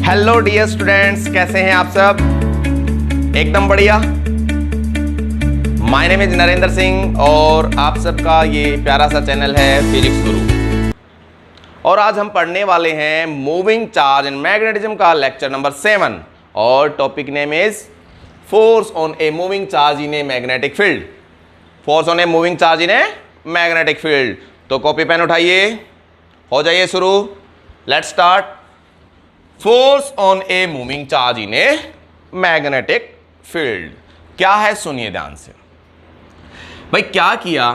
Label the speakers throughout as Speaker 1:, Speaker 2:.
Speaker 1: Hello dear students, कैसे हैं आप सब? एकदम बढ़िया। My name is Narendra Singh और आप सबका ये प्यारा सा चैनल है फिजिक्स गुरु। और आज हम पढ़ने वाले हैं मूविंग चार्ज एंड मैग्नेटिज्म का लेक्चर नंबर 7 और topic name is force on a moving charge in a magnetic field. Force on a moving charge in a magnetic field. तो कॉपी पेन उठाइए, हो जाइए शुरू। Let's start. Force on a moving charge in a magnetic field क्या है, सुनिए ध्यान से। भाई क्या किया,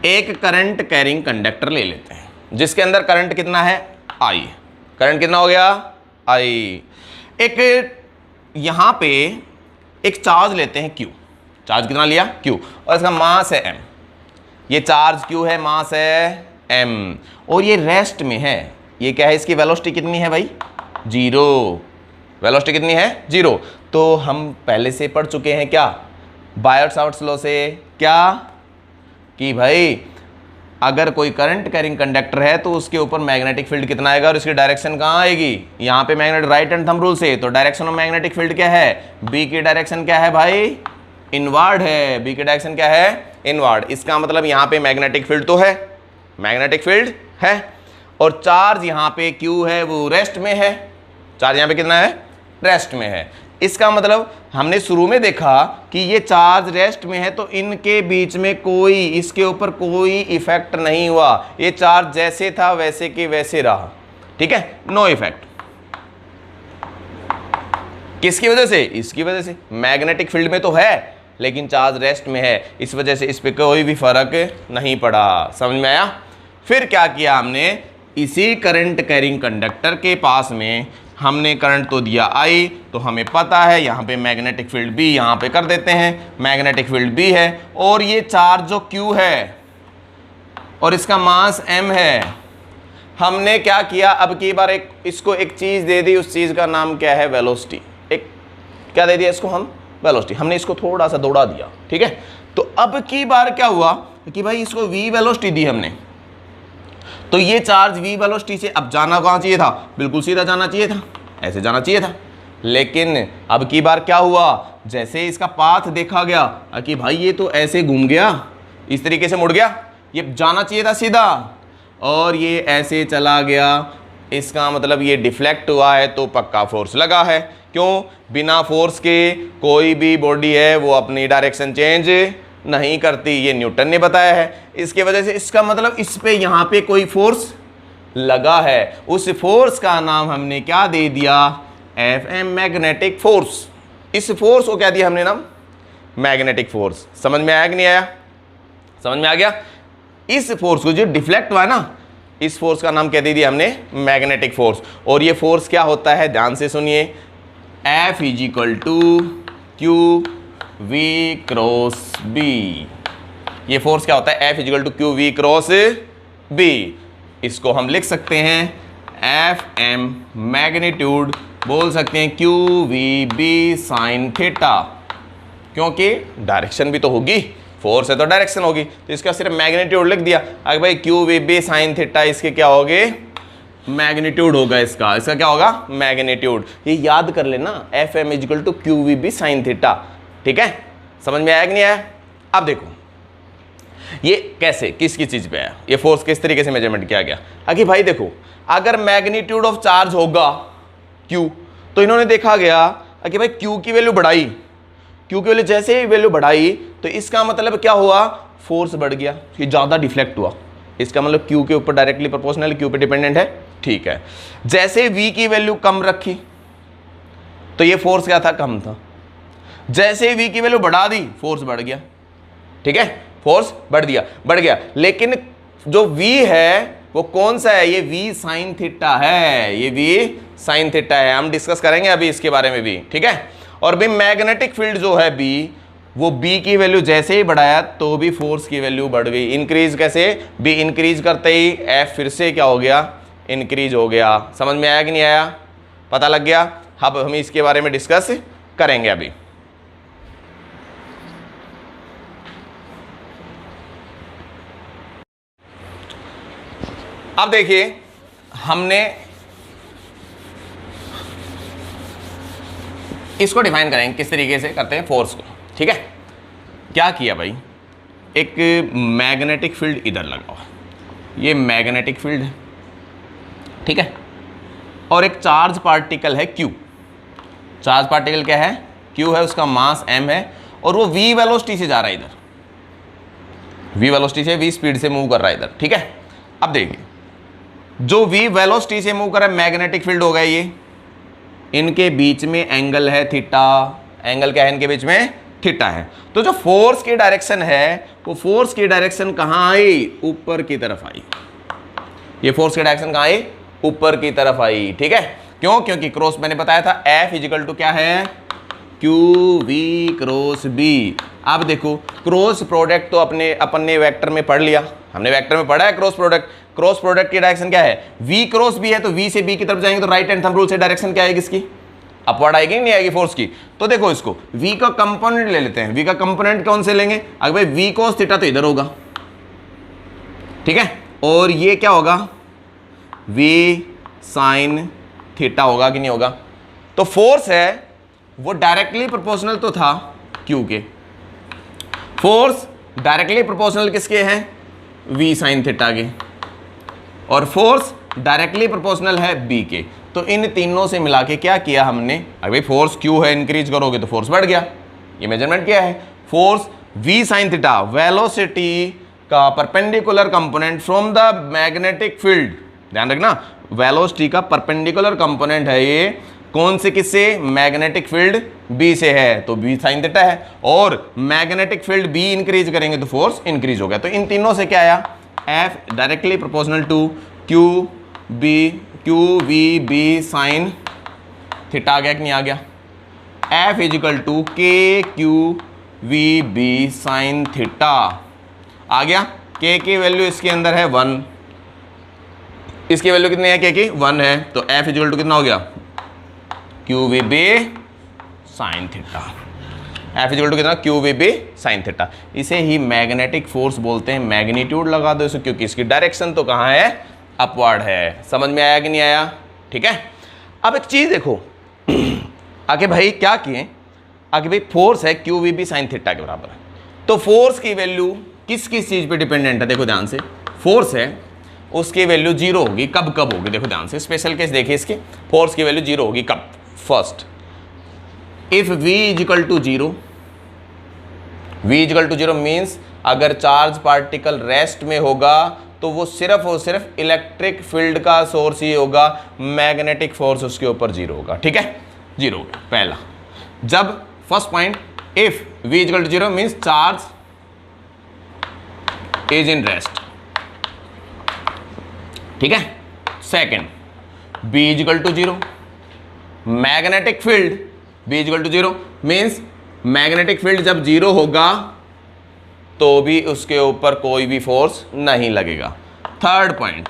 Speaker 1: एक करंट कैरिंग कंडक्टर ले लेते हैं जिसके अंदर करंट कितना है, I। करंट कितना हो गया, I। एक यहां पे एक चार्ज लेते हैं Q। चार्ज कितना लिया, Q, और इसका मास है M। ये चार्ज Q है, मास है M, और ये रेस्ट में है। ये क्या है, इसकी वेलोसिटी कितनी है भाई, 0। वेलोसिटी कितनी है, 0। तो हम पहले से पढ़ चुके हैं क्या, बायर-सावर्ट्स लॉ से, क्या कि भाई अगर कोई करंट कैरिंग कंडक्टर है तो उसके ऊपर मैग्नेटिक फील्ड कितना आएगा और इसकी डायरेक्शन कहाँ आएगी, यहाँ पे magnet right and thumb rule से। तो डायरेक्शन ऑफ मैग्नेटिक फील्ड क्या है, बी की डायरेक्शन क्या है भाई, इनवर्ड है। बी की डायरेक्शन क्या है, इनवर्ड। इसका मतलब यहाँ पे मैग्नेटिक फील्ड तो है, मैग्नेटिक फील्ड है, और चार्ज यहाँ पे Q है वो रेस्ट में है। चार्ज यहाँ पे कितना है, रेस्ट में है। इसका मतलब हमने शुरू में देखा कि ये चार्ज रेस्ट में है तो इनके बीच में कोई, इसके ऊपर कोई इफेक्ट नहीं हुआ। ये चार्ज जैसे था वैसे के वैसे रहा, ठीक है, नो इफेक्ट। किसकी वजह से, इसकी वजह से। मैग्नेटिक फील्ड में तो है लेकिन चार्ज रेस्ट में है, इस वजह से इस पे कोई भी फर्क नहीं पड़ा। समझ में आया? फिर क्या किया हमने, इसी करंट कैरिंग कंडक्टर के पास में हमने करंट तो दिया I, तो हमें पता है यहाँ पे मैग्नेटिक फील्ड B, यहाँ पे कर देते हैं मैग्नेटिक फील्ड B है, और ये चार्ज जो Q है और इसका मास M है। हमने क्या किया, अब की बार इसको एक चीज़ दे दी, उस चीज़ का नाम क्या है, वेलोसिटी। एक क्या दे दिया इसको हम, वेलोसिटी। हमने इसको थोड़ा सा दौड़ा दिया, ठीक है। तो अब की बार क्या हुआ कि भाई इसको V वेलोसिटी दी हमने, तो ये चार्ज V वेलोसिटी से अब जाना कहाँ चाहिए था, बिल्कुल सीधा जाना चाहिए था, ऐसे जाना चाहिए था। लेकिन अब की बार क्या हुआ, जैसे इसका पाथ देखा गया कि भाई ये तो ऐसे घूम गया, इस तरीके से मुड़ गया, ये जाना चाहिए था सीधा, और ये ऐसे चला गया। इसका मतलब ये डिफ्लेक्ट हुआ है तो पक्का फोर्स लगा है। क्यों, बिना फोर्स के कोई भी बॉडी है वो अपनी डायरेक्शन चेंज नहीं करती, ये न्यूटन ने बताया है। इसके वजह से इसका मतलब इस पे यहाँ पे कोई फोर्स लगा है, उस फोर्स का नाम हमने क्या दे दिया, Fm, मैग्नेटिक फोर्स। इस फोर्स को क्या दिया हमने नाम, मैग्नेटिक फोर्स। समझ में आया कि नहीं आया, समझ में आ गया? इस फोर्स को जो डिफ्लेक्ट हुआ ना, इस फोर्स का नाम क्या दे दिया हमने, मैग्नेटिक फोर्स। और ये फोर्स क्या होता है, ध्यान से सुनिए, F = Q V cross B। ये फोर्स क्या होता है, F = Q V cross B। इसको हम लिख सकते हैं Fm मैग्नीट्यूड, बोल सकते हैं Q V B sine theta, क्योंकि डायरेक्शन भी तो होगी, फोर्स है तो डायरेक्शन होगी, तो इसका सिर्फ मैग्नीट्यूड लिख दिया। अगर भाई Q V B sine theta, इसके क्या होगे, मैग्नीट्यूड होगा इसका क्या होगा, मैग्नीट्यूड। ये याद कर लेना, Fm = Q V B sign theta, ठीक है। समझ में आया कि नहीं आया? अब देखो ये कैसे, किसकी चीज पे आया, ये फोर्स किस तरीके से मेजरमेंट किया गया। आगे भाई देखो, अगर मैग्नीट्यूड ऑफ चार्ज होगा Q, तो इन्होंने देखा गया कि भाई Q की वैल्यू बढ़ाई, Q की वैल्यू जैसे ही वैल्यू बढ़ाई तो इसका मतलब क्या हुआ, फोर्स बढ़ गया, ये ज्यादा डिफ्लेक्ट हुआ। इसका मतलब Q के ऊपर डायरेक्टली प्रोपोर्शनल, Q पे डिपेंडेंट है, ठीक है। जैसे V की वैल्यू कम रखी तो ये फोर्स क्या था, कम था। जैसे V की वैल्यू बढ़ा दी, फोर्स बढ़ गया, ठीक है, फोर्स बढ़ गया। लेकिन जो V है वो कौन सा है, ये V साइन थीटा है, ये V साइन थीटा है। हम डिस्कस करेंगे अभी इसके बारे में भी, ठीक है। और भी मैग्नेटिक फील्ड जो है B, वो B की वैल्यू जैसे ही बढ़ाया तो भी फोर्स की वैल्यू बढ़ गई। इंक्रीज कैसे, B इंक्रीज करते ही F फिर से क्या हो गया, इंक्रीज हो गया। समझ में आया कि नहीं आया, पता लग गया? अब हम इसके बारे में डिस्कस करेंगे अभी। अब देखिए, हमने इसको डिफाइन करेंगे, किस तरीके से करते हैं फोर्स को, ठीक है। क्या किया भाई, एक मैग्नेटिक फील्ड इधर लगा हुआ, ये मैग्नेटिक फील्ड है, ठीक है, और एक चार्ज पार्टिकल है Q। चार्ज पार्टिकल क्या है, Q है, उसका मास m है, और वो v वेलोसिटी से जा रहा है इधर, v वेलोसिटी से, v स्पीड से मूव कर रहा है इधर, ठीक है। अब देखिए, जो v वेलोसिटी से मूव कर रहा है, मैग्नेटिक फील्ड होगा ये, इनके बीच में एंगल है थीटा, एंगल क्या है इनके बीच में, थीटा है। तो जो फोर्स की डायरेक्शन है, वो फोर्स की डायरेक्शन कहां आई, ऊपर की तरफ आई। ये फोर्स की डायरेक्शन कहां आई, ऊपर की तरफ आई, ठीक है। क्यों, क्योंकि क्रॉस मैंने बताया था F इजिकल टू क्या है, QV क्रॉस B। अब देखो, क्रॉस प्रोडक्ट तो अपन ने वेक्टर में पढ़ लिया, हमने वेक्टर में पढ़ा है क्रॉस प्रोडक्ट। क्रॉस प्रोडक्ट की डायरेक्शन क्या है, V क्रॉस B है, तो V से B की तरफ जाएंगे तो राइट हैंड थंब रूल से डायरेक्शन क्या आएगी इसकी, अपवर्ड आएगी, नहीं आएगी फोर्स की। तो देखो इसको V का कंपोनेंट ले लेते हैं, V का कंपोनेंट कौन से लेंगे, अगर भाई V cos थीटा तो इधर होगा, ठीक है, और ये क्या होगा, V sin थीटा होगा कि नहीं होगा। तो फोर्स है वो डायरेक्टली प्रोपोर्शनल तो था Q के, फोर्स डायरेक्टली प्रोपोर्शनल किसके हैं, V sin थीटा के, और फोर्स डायरेक्टली प्रोपोर्शनल है B के। तो इन तीनों से मिला के क्या किया हमने, अगर फोर्स Q है, इंक्रीज करोगे तो फोर्स बढ़ गया, ये मेजरमेंट किया है। Force V sin theta velocity का perpendicular component from the magnetic field, ध्यान रखना, वेलोसिटी का परपेंडिकुलर कंपोनेंट है ये, कौन से किससे, मैग्नेटिक फील्ड B से है, तो V sin थीटा है, और मैग्नेटिक फील्ड B इंक्रीज करेंगे तो फोर्स इंक्रीज हो गया। तो इन तीनों से क्या आया, F directly proportional to QVB sin theta आ गया कि नहीं आ गया, F is equal to KQVB sin theta आ गया। K की वैल्यू इसके अंदर है 1, इसकी वैल्यू कितनी है, K की 1 है, तो F इजिकल टू कितना हो गया, QVB sin theta, F is equal to कितना, QVB sin थीटा। इसे ही मैग्नेटिक फोर्स बोलते हैं, मैग्नीट्यूड लगा दो इसे, क्योंकि इसकी डायरेक्शन तो कहाँ है, अपवर्ड है। समझ में आया कि नहीं आया, ठीक है। अब एक चीज देखो, आगे भाई क्या किए, आगे भाई फोर्स है QVB sin थीटा के बराबर है, तो फोर्स की वैल्यू किस किस चीज पे डिपेंडेंट है, देखो ध्यान से, फोर्स है उसकी वैल्यू 0 होगी, कब कब होगी, देखो ध्यान से, स्पेशल केस देखिए इसके, फोर्स की वैल्यू 0 होगी कब, first if V is equal to 0, V is equal to 0 means अगर चार्ज पार्टिकल रेस्ट में होगा तो वो सिर्फ और सिर्फ इलेक्ट्रिक फील्ड का सोर्स ही होगा, मैग्नेटिक फोर्स उसके ऊपर 0 होगा, ठीक है, 0 होगा पहला। जब first point, if V is equal to 0 means charge is in rest, ठीक है। Second, B is equal to 0, magnetic field B is equal to 0 means magnetic field जब 0 होगा तो भी उसके ऊपर कोई भी फोर्स नहीं लगेगा। थर्ड पॉइंट,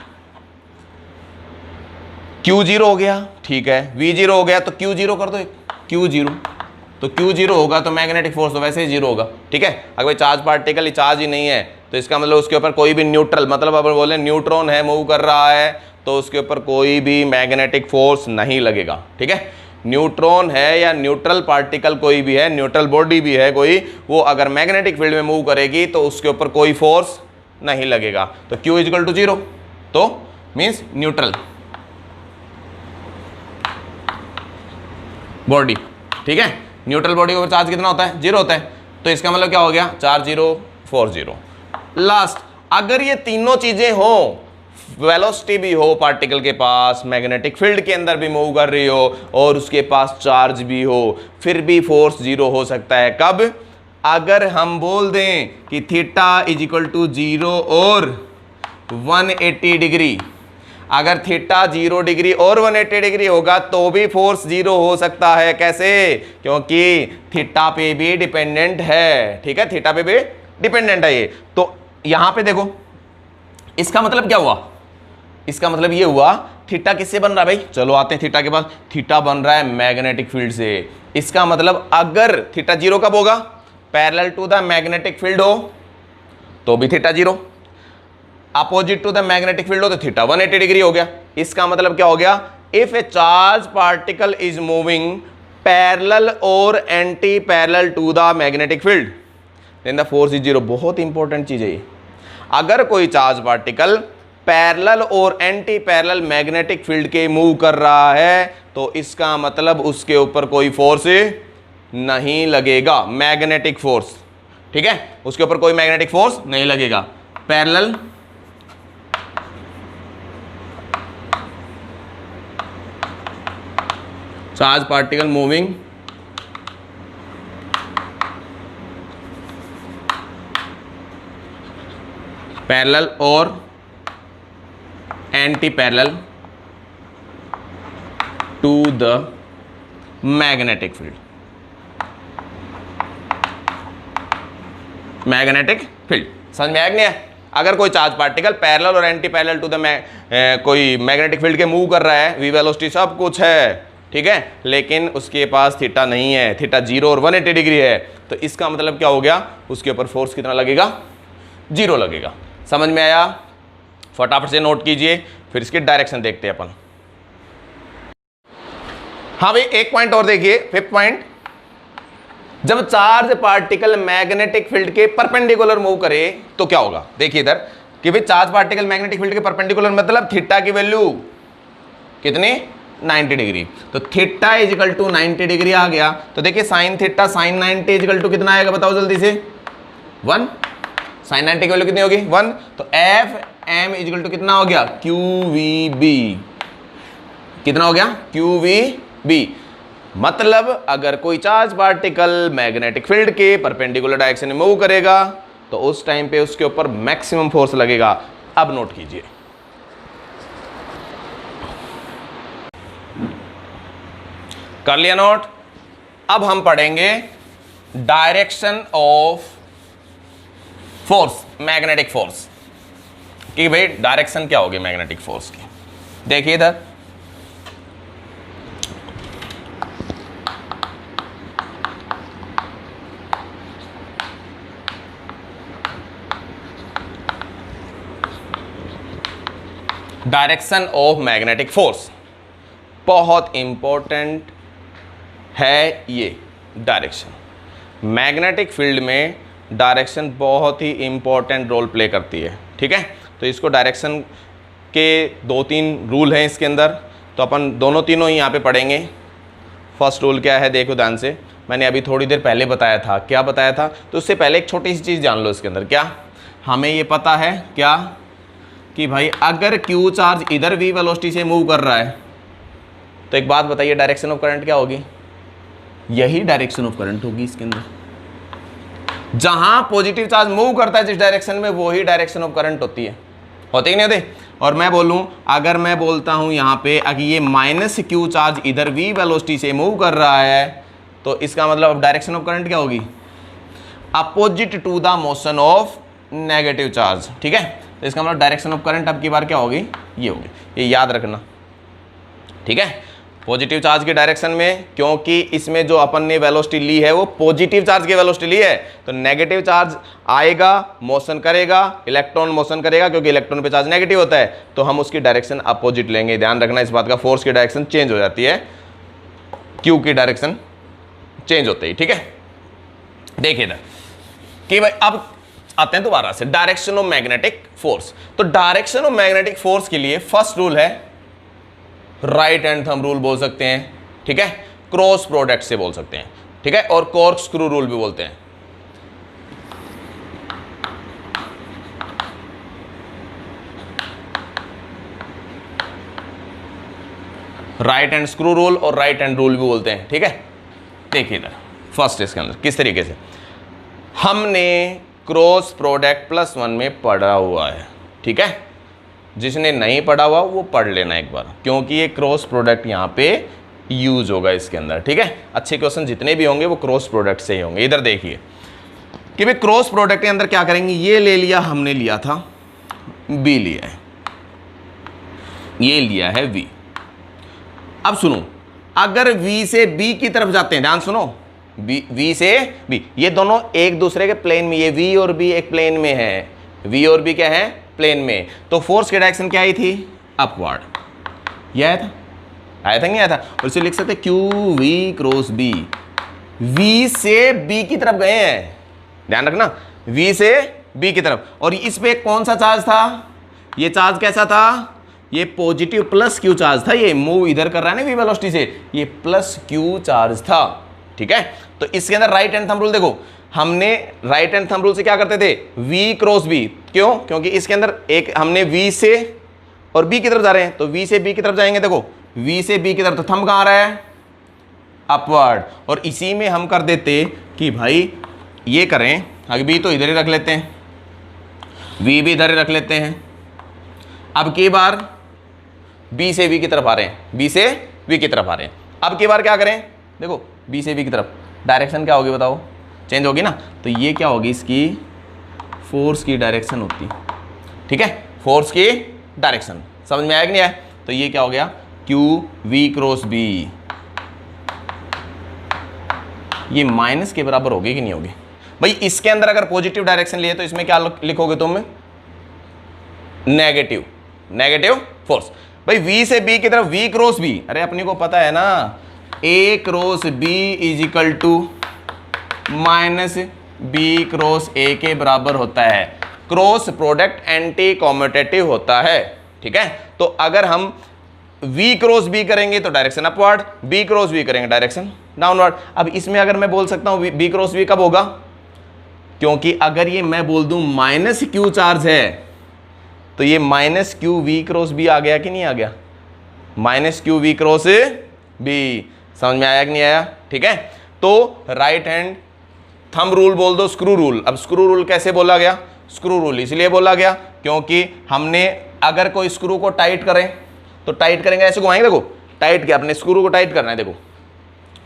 Speaker 1: Q 0 हो गया, ठीक है, V 0 हो गया तो Q 0 कर दो, Q 0, तो Q 0 होगा तो मैग्नेटिक फोर्स तो वैसे ही 0 होगा, ठीक है। अगर भाई चार्ज पार्टिकल चार्ज ही नहीं है तो इसका मतलब उसके ऊपर कोई भी न्यूट्रल, मतलब अगर बोले न्यूट्रॉन है, मूव कर रहा है, तो उसके ऊपर कोई भी मैग्नेटिक फोर्स नहीं लगेगा, ठीक है। न्यूट्रॉन है या न्यूट्रल पार्टिकल कोई भी है, न्यूट्रल बॉडी भी है कोई, वो अगर मैग्नेटिक फील्ड में मूव करेगी तो उसके ऊपर कोई फोर्स नहीं लगेगा। तो Q इजिकल टू 0 तो मीन्स न्यूट्रल बॉडी, ठीक है। न्यूट्रल बॉडी के ऊपर चार्ज कितना होता है, 0 होता है, तो इसका मतलब क्या हो गया, चार्ज 0 फोर्स 0। लास्ट, अगर ये तीनों चीजें हो, वेलोसिटी भी हो पार्टिकल के पास, मैग्नेटिक फील्ड के अंदर भी मूव कर रही हो, और उसके पास चार्ज भी हो, फिर भी फोर्स 0 हो सकता है। कब, अगर हम बोल दें कि थीटा इज इक्वल टू 0 और 180 डिग्री, अगर थीटा 0 डिग्री और 180 डिग्री होगा तो भी फोर्स 0 हो सकता है। कैसे, क्योंकि थीटा पे भी डिपेंडेंट है, ठीक है, थीटा पे भी डिपेंडेंट है ये। तो यहां पे देखो, इसका मतलब क्या हुआ, इसका मतलब ये हुआ थीटा किससे बन रहा है भाई, चलो आते हैं थीटा के पास, थीटा बन रहा है मैग्नेटिक फील्ड से। इसका मतलब अगर थीटा 0 कब होगा, parallel to the magnetic field हो तो भी theta 0, opposite to the magnetic field हो तो थीटा 180 डिग्री हो गया। इसका मतलब क्या हो गया, if a charge particle is moving parallel और anti parallel to the magnetic field then the force is zero. बहुत इंपॉर्टेंट चीज है ये। अगर कोई चार्ज पार्टिकल पैरेलल और एंटी पैरेलल मैग्नेटिक फील्ड के मूव कर रहा है तो इसका मतलब उसके ऊपर कोई फोर्स नहीं लगेगा, मैग्नेटिक फोर्स। ठीक है, उसके ऊपर कोई मैग्नेटिक फोर्स नहीं लगेगा। Parallel charge particle moving parallel और anti parallel to the magnetic field, magnetic field. समझ में आया कि नहीं है? अगर कोई चार्ज पार्टिकल पैरेलल और एंटी पैरेलल टू द कोई मैग्नेटिक फील्ड के मूव कर रहा है, वी वेलोसिटी सब कुछ है, ठीक है, लेकिन उसके पास थीटा नहीं है, थीटा 0 और 180 डिग्री है, तो इसका मतलब क्या हो गया, उसके ऊपर फोर्स कितना लगेगा, 0 लगेगा। समझ में आया? फटाफट से नोट कीजिए, फिर इसकी डायरेक्शन देखते हैं अपन। हाँ भाई, एक पॉइंट और देखिए, 5th पॉइंट। जब चार्ज पार्टिकल मैग्नेटिक फील्ड के परपेंडिकुलर मूव करे तो क्या होगा। देखिए इधर कि भाई चार्ज पार्टिकल मैग्नेटिक फील्ड के परपेंडिकुलर मतलब थीटा की वैल्यू कितनी, 90 डिग्री। तो theta is equal to 90 degree आ गया। तो देखिए sine theta sine 90 is equal to कितना आएगा, बताओ जल्दी से, 1। साइन 90 की वैल्यू कितनी होगी, 1। तो F M is equal to कितना हो गया, क्यू वी बी। कितना हो गया, क्यू वी बी। मतलब अगर कोई चार्ज पार्टिकल मैग्नेटिक फील्ड के परपेंडिकुलर डायरेक्शन में मूव करेगा तो उस टाइम पे उसके ऊपर मैक्सिमम फोर्स लगेगा। अब नोट कीजिए, कर लिया नोट। अब हम पढ़ेंगे direction of force, magnetic force, कि भाई डायरेक्शन क्या होगी मैग्नेटिक फोर्स की। देखिए इधर डायरेक्शन ऑफ मैग्नेटिक फोर्स बहुत इंपॉर्टेंट है। ये डायरेक्शन मैग्नेटिक फील्ड में डायरेक्शन बहुत ही इंपॉर्टेंट रोल प्ले करती है। ठीक है, तो इसको डायरेक्शन के 2-3 रूल हैं इसके अंदर, तो अपन दोनों तीनों ही यहाँ पे पढ़ेंगे। फर्स्ट रूल क्या है, देखो ध्यान से, मैंने अभी थोड़ी देर पहले बताया था। क्या बताया था, तो उससे पहले एक छोटी सी चीज़ जान लो इसके अंदर। क्या हमें ये पता है क्या कि भाई अगर क्यू चार्ज इधर वी वेलोसिटी से मूव कर रहा है तो एक बात बताइए, डायरेक्शन ऑफ करंट क्या होगी, यही डायरेक्शन ऑफ करंट होगी इसके अंदर। जहां पॉजिटिव चार्ज मूव करता है जिस डायरेक्शन में, वो ही डायरेक्शन ऑफ करंट होती है। होती कि नहीं होती? और मैं बोलूं, अगर मैं बोलता हूं यहां पे अगर ये माइनस क्यू चार्ज इधर वी वेलोसिटी से मूव कर रहा है तो इसका मतलब डायरेक्शन ऑफ करंट क्या होगी, opposite to the motion of negative charge. ठीक है, तो इसका मतलब डायरेक्शन ऑफ करंट अब की बार क्या होगी, ये होगी। ये याद रखना, ठीक है। पॉजिटिव चार्ज के डायरेक्शन में, क्योंकि इसमें जो अपन ने वेलोसिटी ली है वो पॉजिटिव चार्ज की वेलोसिटी ली है, तो नेगेटिव चार्ज आएगा, मोशन करेगा, इलेक्ट्रॉन मोशन करेगा, क्योंकि इलेक्ट्रॉन पे चार्ज नेगेटिव होता है, तो हम उसकी डायरेक्शन अपोजिट लेंगे। ध्यान रखना इस बात का, फोर्स की डायरेक्शन चेंज हो जाती है, क्यू की डायरेक्शन चेंज होती है। ठीक है, देखिए इधर कि भाई अब आते हैं दोबारा से डायरेक्शन ऑफ मैग्नेटिक फोर्स। तो डायरेक्शन ऑफ मैग्नेटिक फोर्स के लिए फर्स्ट रूल है, राइट हैंड थंब रूल बोल सकते हैं, ठीक है, क्रॉस प्रोडक्ट से बोल सकते हैं, ठीक है, और कॉर्क स्क्रू रूल भी बोलते हैं। राइट हैंड स्क्रू रूल और राइट हैंड रूल भी बोलते हैं। ठीक है, देखिए इधर फर्स्ट इसके अंदर किस तरीके से हमने क्रॉस प्रोडक्ट +1 में पढ़ा हुआ है। ठीक है, जिसने नहीं पढ़ा हुआ वो पढ़ लेना एक बार, क्योंकि ये क्रॉस प्रोडक्ट यहाँ पे यूज होगा इसके अंदर। ठीक है, अच्छे क्वेश्चन जितने भी होंगे वो क्रॉस प्रोडक्ट से ही होंगे। इधर देखिए कि भाई क्रॉस प्रोडक्ट के अंदर क्या करेंगे, ये ले लिया हमने, लिया था बी, लिया है, ये लिया है वी। अब सुनो, अगर वी से बी की तरफ जाते हैं, ध्यान सुनो, वी से बी, ये दोनों एक दूसरे के प्लेन में, ये वी और बी एक प्लेन में है, वी और बी क्या है, प्लेन में, तो फोर्स की डायरेक्शन क्या आई थी, अपवर्ड, यह था। आया था नहीं आया था? और इसे लिख सकते Q V cross B, V से बी की तरफ गए हैं, ध्यान रखना, वी से बी की तरफ। और इस पे कौन सा चार्ज था? ये चार्ज कैसा था? ये पॉजिटिव प्लस क्यू चार्ज था, ये मूव इधर कर रहा है ना वी वेलोसिटी से, ये प्लस क्यू चार्ज था, ठीक है। तो इसके अंदर राइट हैंड थंब रूल देखो, हमने राइट हैंड थंब रूल से क्या करते थे? वी क्रॉस बी, क्यों? क्योंकि इसके अंदर एक हमने वी से और बी की तरफ जा रहे हैं, तो वी से बी की तरफ जाएंगे, देखो वी से बी की तरफ, तो थंब कहाँ आ रहा है? अपवर्ड। और इसी में हम कर देते कि भाई ये करें, आगे बी तो इधर ही रख लेते हैं, वी भी इधर ही रख लेते हैं। अब की बार बी से वी की तरफ आ रहे हैं, बी से वी की तरफ आ रहे हैं। अब की बार क्या करें? देखो बी से वी की तरफ, डायरेक्शन क्या होगी बताओ? चेंज होगी ना, तो ये क्या होगी? इसकी फोर्स की डायरेक्शन होती, ठीक है, फोर्स की डायरेक्शन। समझ में आया कि नहीं आया? तो ये क्या हो गया? क्यू वी क्रॉस बी, ये माइनस के बराबर होगी कि नहीं होगी? भाई इसके अंदर अगर पॉजिटिव डायरेक्शन लिए तो इसमें क्या लिखोगे तुम? Negative, negative force. भाई वी से बी की तरफ वी क्रॉस बी, अरे अपने को पता है ना, A cross B is equal to minus B cross A के बराबर होता है। क्रॉस प्रोडक्ट एंटी कॉम्यूटेटिव होता है, ठीक है। तो अगर हम v क्रॉस b करेंगे तो direction upward, b cross v करेंगे डायरेक्शन डाउनवर्ड। अब इसमें अगर मैं बोल सकता हूं b क्रॉस v कब होगा? क्योंकि अगर ये मैं बोल दूं माइनस क्यू चार्ज है, तो ये minus Q V cross B आ गया कि नहीं आ गया? Minus Q V cross B, समझ में आया कि नहीं आया? ठीक है। तो राइट हैंड थंब रूल बोल दो स्क्रू रूल। अब स्क्रू रूल कैसे बोला गया? स्क्रू रूल इसलिए बोला गया क्योंकि हमने अगर कोई स्क्रू को टाइट करें तो टाइट करेंगे, ऐसे घुमाएंगे, देखो टाइट किया, अपने स्क्रू को टाइट करना है, देखो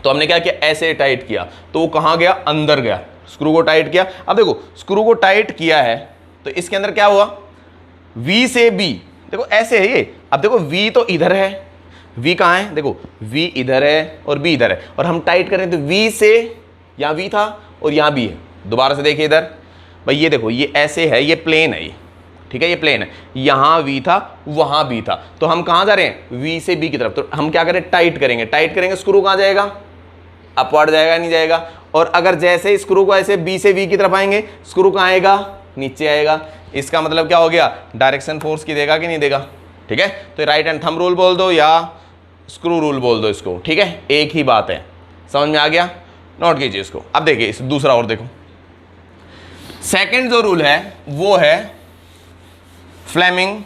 Speaker 1: तो हमने क्या किया? ऐसे टाइट किया, तो वो कहाँ गया? अंदर गया, स्क्रू को टाइट किया। अब देखो स्क्रू को टाइट किया है तो इसके अंदर क्या हुआ? V से B, देखो ऐसे है ये। अब देखो V तो इधर है, V कहाँ है? देखो V इधर है और B इधर है, और हम टाइट करें तो V से यहाँ V था और यहाँ B है। दोबारा से देखिए इधर, भाई ये देखो ये ऐसे है, ये प्लेन है, ये ठीक है, ये प्लेन है, यहाँ V था वहाँ B था, तो हम कहाँ जा रहे हैं? V से B की तरफ। तो हम क्या करें? टाइट करेंगे, टाइट करेंगे, स्क्रू कहाँ जाएगा? अपवर्ड जाएगा, नहीं जाएगा। और अगर जैसे स्क्रू को ऐसे B से V की तरफ आएंगे, स्क्रू कहाँ आएगा? नीचे आएगा। इसका मतलब क्या हो गया? डायरेक्शन फोर्स की देगा कि नहीं देगा? ठीक है। तो राइट हैंड थंब रूल बोल दो या स्क्रू रूल बोल दो इसको, ठीक है, एक ही बात है। समझ में आ गया? नोट कीजिए इसको। अब देखिए इस दूसरा और देखो, सेकंड जो रूल है वो है Fleming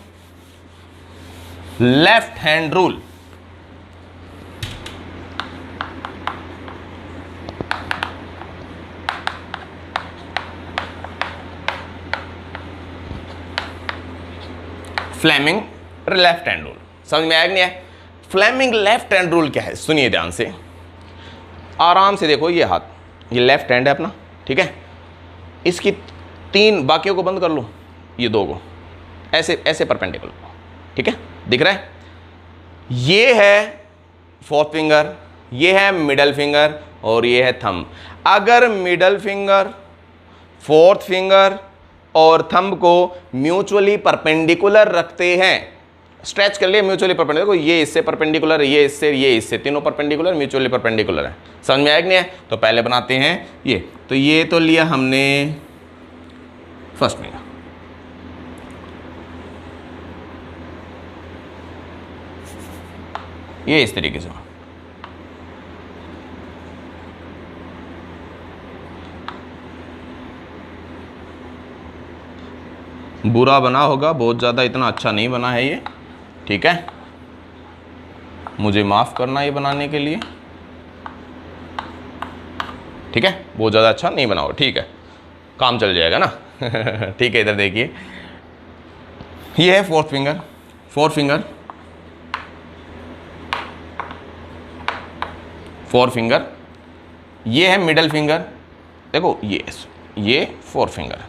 Speaker 1: left hand rule. Fleming left hand rule समझ में आया कि नहीं है? फ्लेमिंग लेफ्ट हैंड रूल क्या है? सुनिए ध्यान से, आराम से देखो। ये हाथ, ये लेफ्ट हैंड है अपना, ठीक है, इसकी तीन बाकियों को बंद कर लो, ये दो को ऐसे ऐसे परपेंडिकुलर, ठीक है, दिख रहा है? ये है फोर्थ फिंगर, ये है मिडल फिंगर और ये है थंब। अगर मिडल फिंगर, फोर्थ फिंगर और थंब को म्यूचुअली परपेंडिकुलर रखते हैं, स्ट्रेच कर लिए म्यूचुअली परपेंडिकुलर, ये इससे परपेंडिकुलर है, ये इससे, तीनों परपेंडिकुलर म्यूचुअली परपेंडिकुलर है। समझ में आया कि नहीं है? तो पहले बनाते हैं ये, तो ये तो लिया हमने फर्स्ट फिंगर, ये इस तरीके से, बुरा बना होगा बहुत ज़्यादा, इतना अच्छा नहीं बना है ये, ठीक है, मुझे माफ़ करना ये बनाने के लिए, ठीक है, बहुत ज़्यादा अच्छा नहीं बना होगा, ठीक है, काम चल जाएगा ना। ठीक है, इधर देखिए, ये है fourth finger, fourth finger, fourth finger, ये है मिडल फिंगर, देखो ये फोर्थ फिंगर,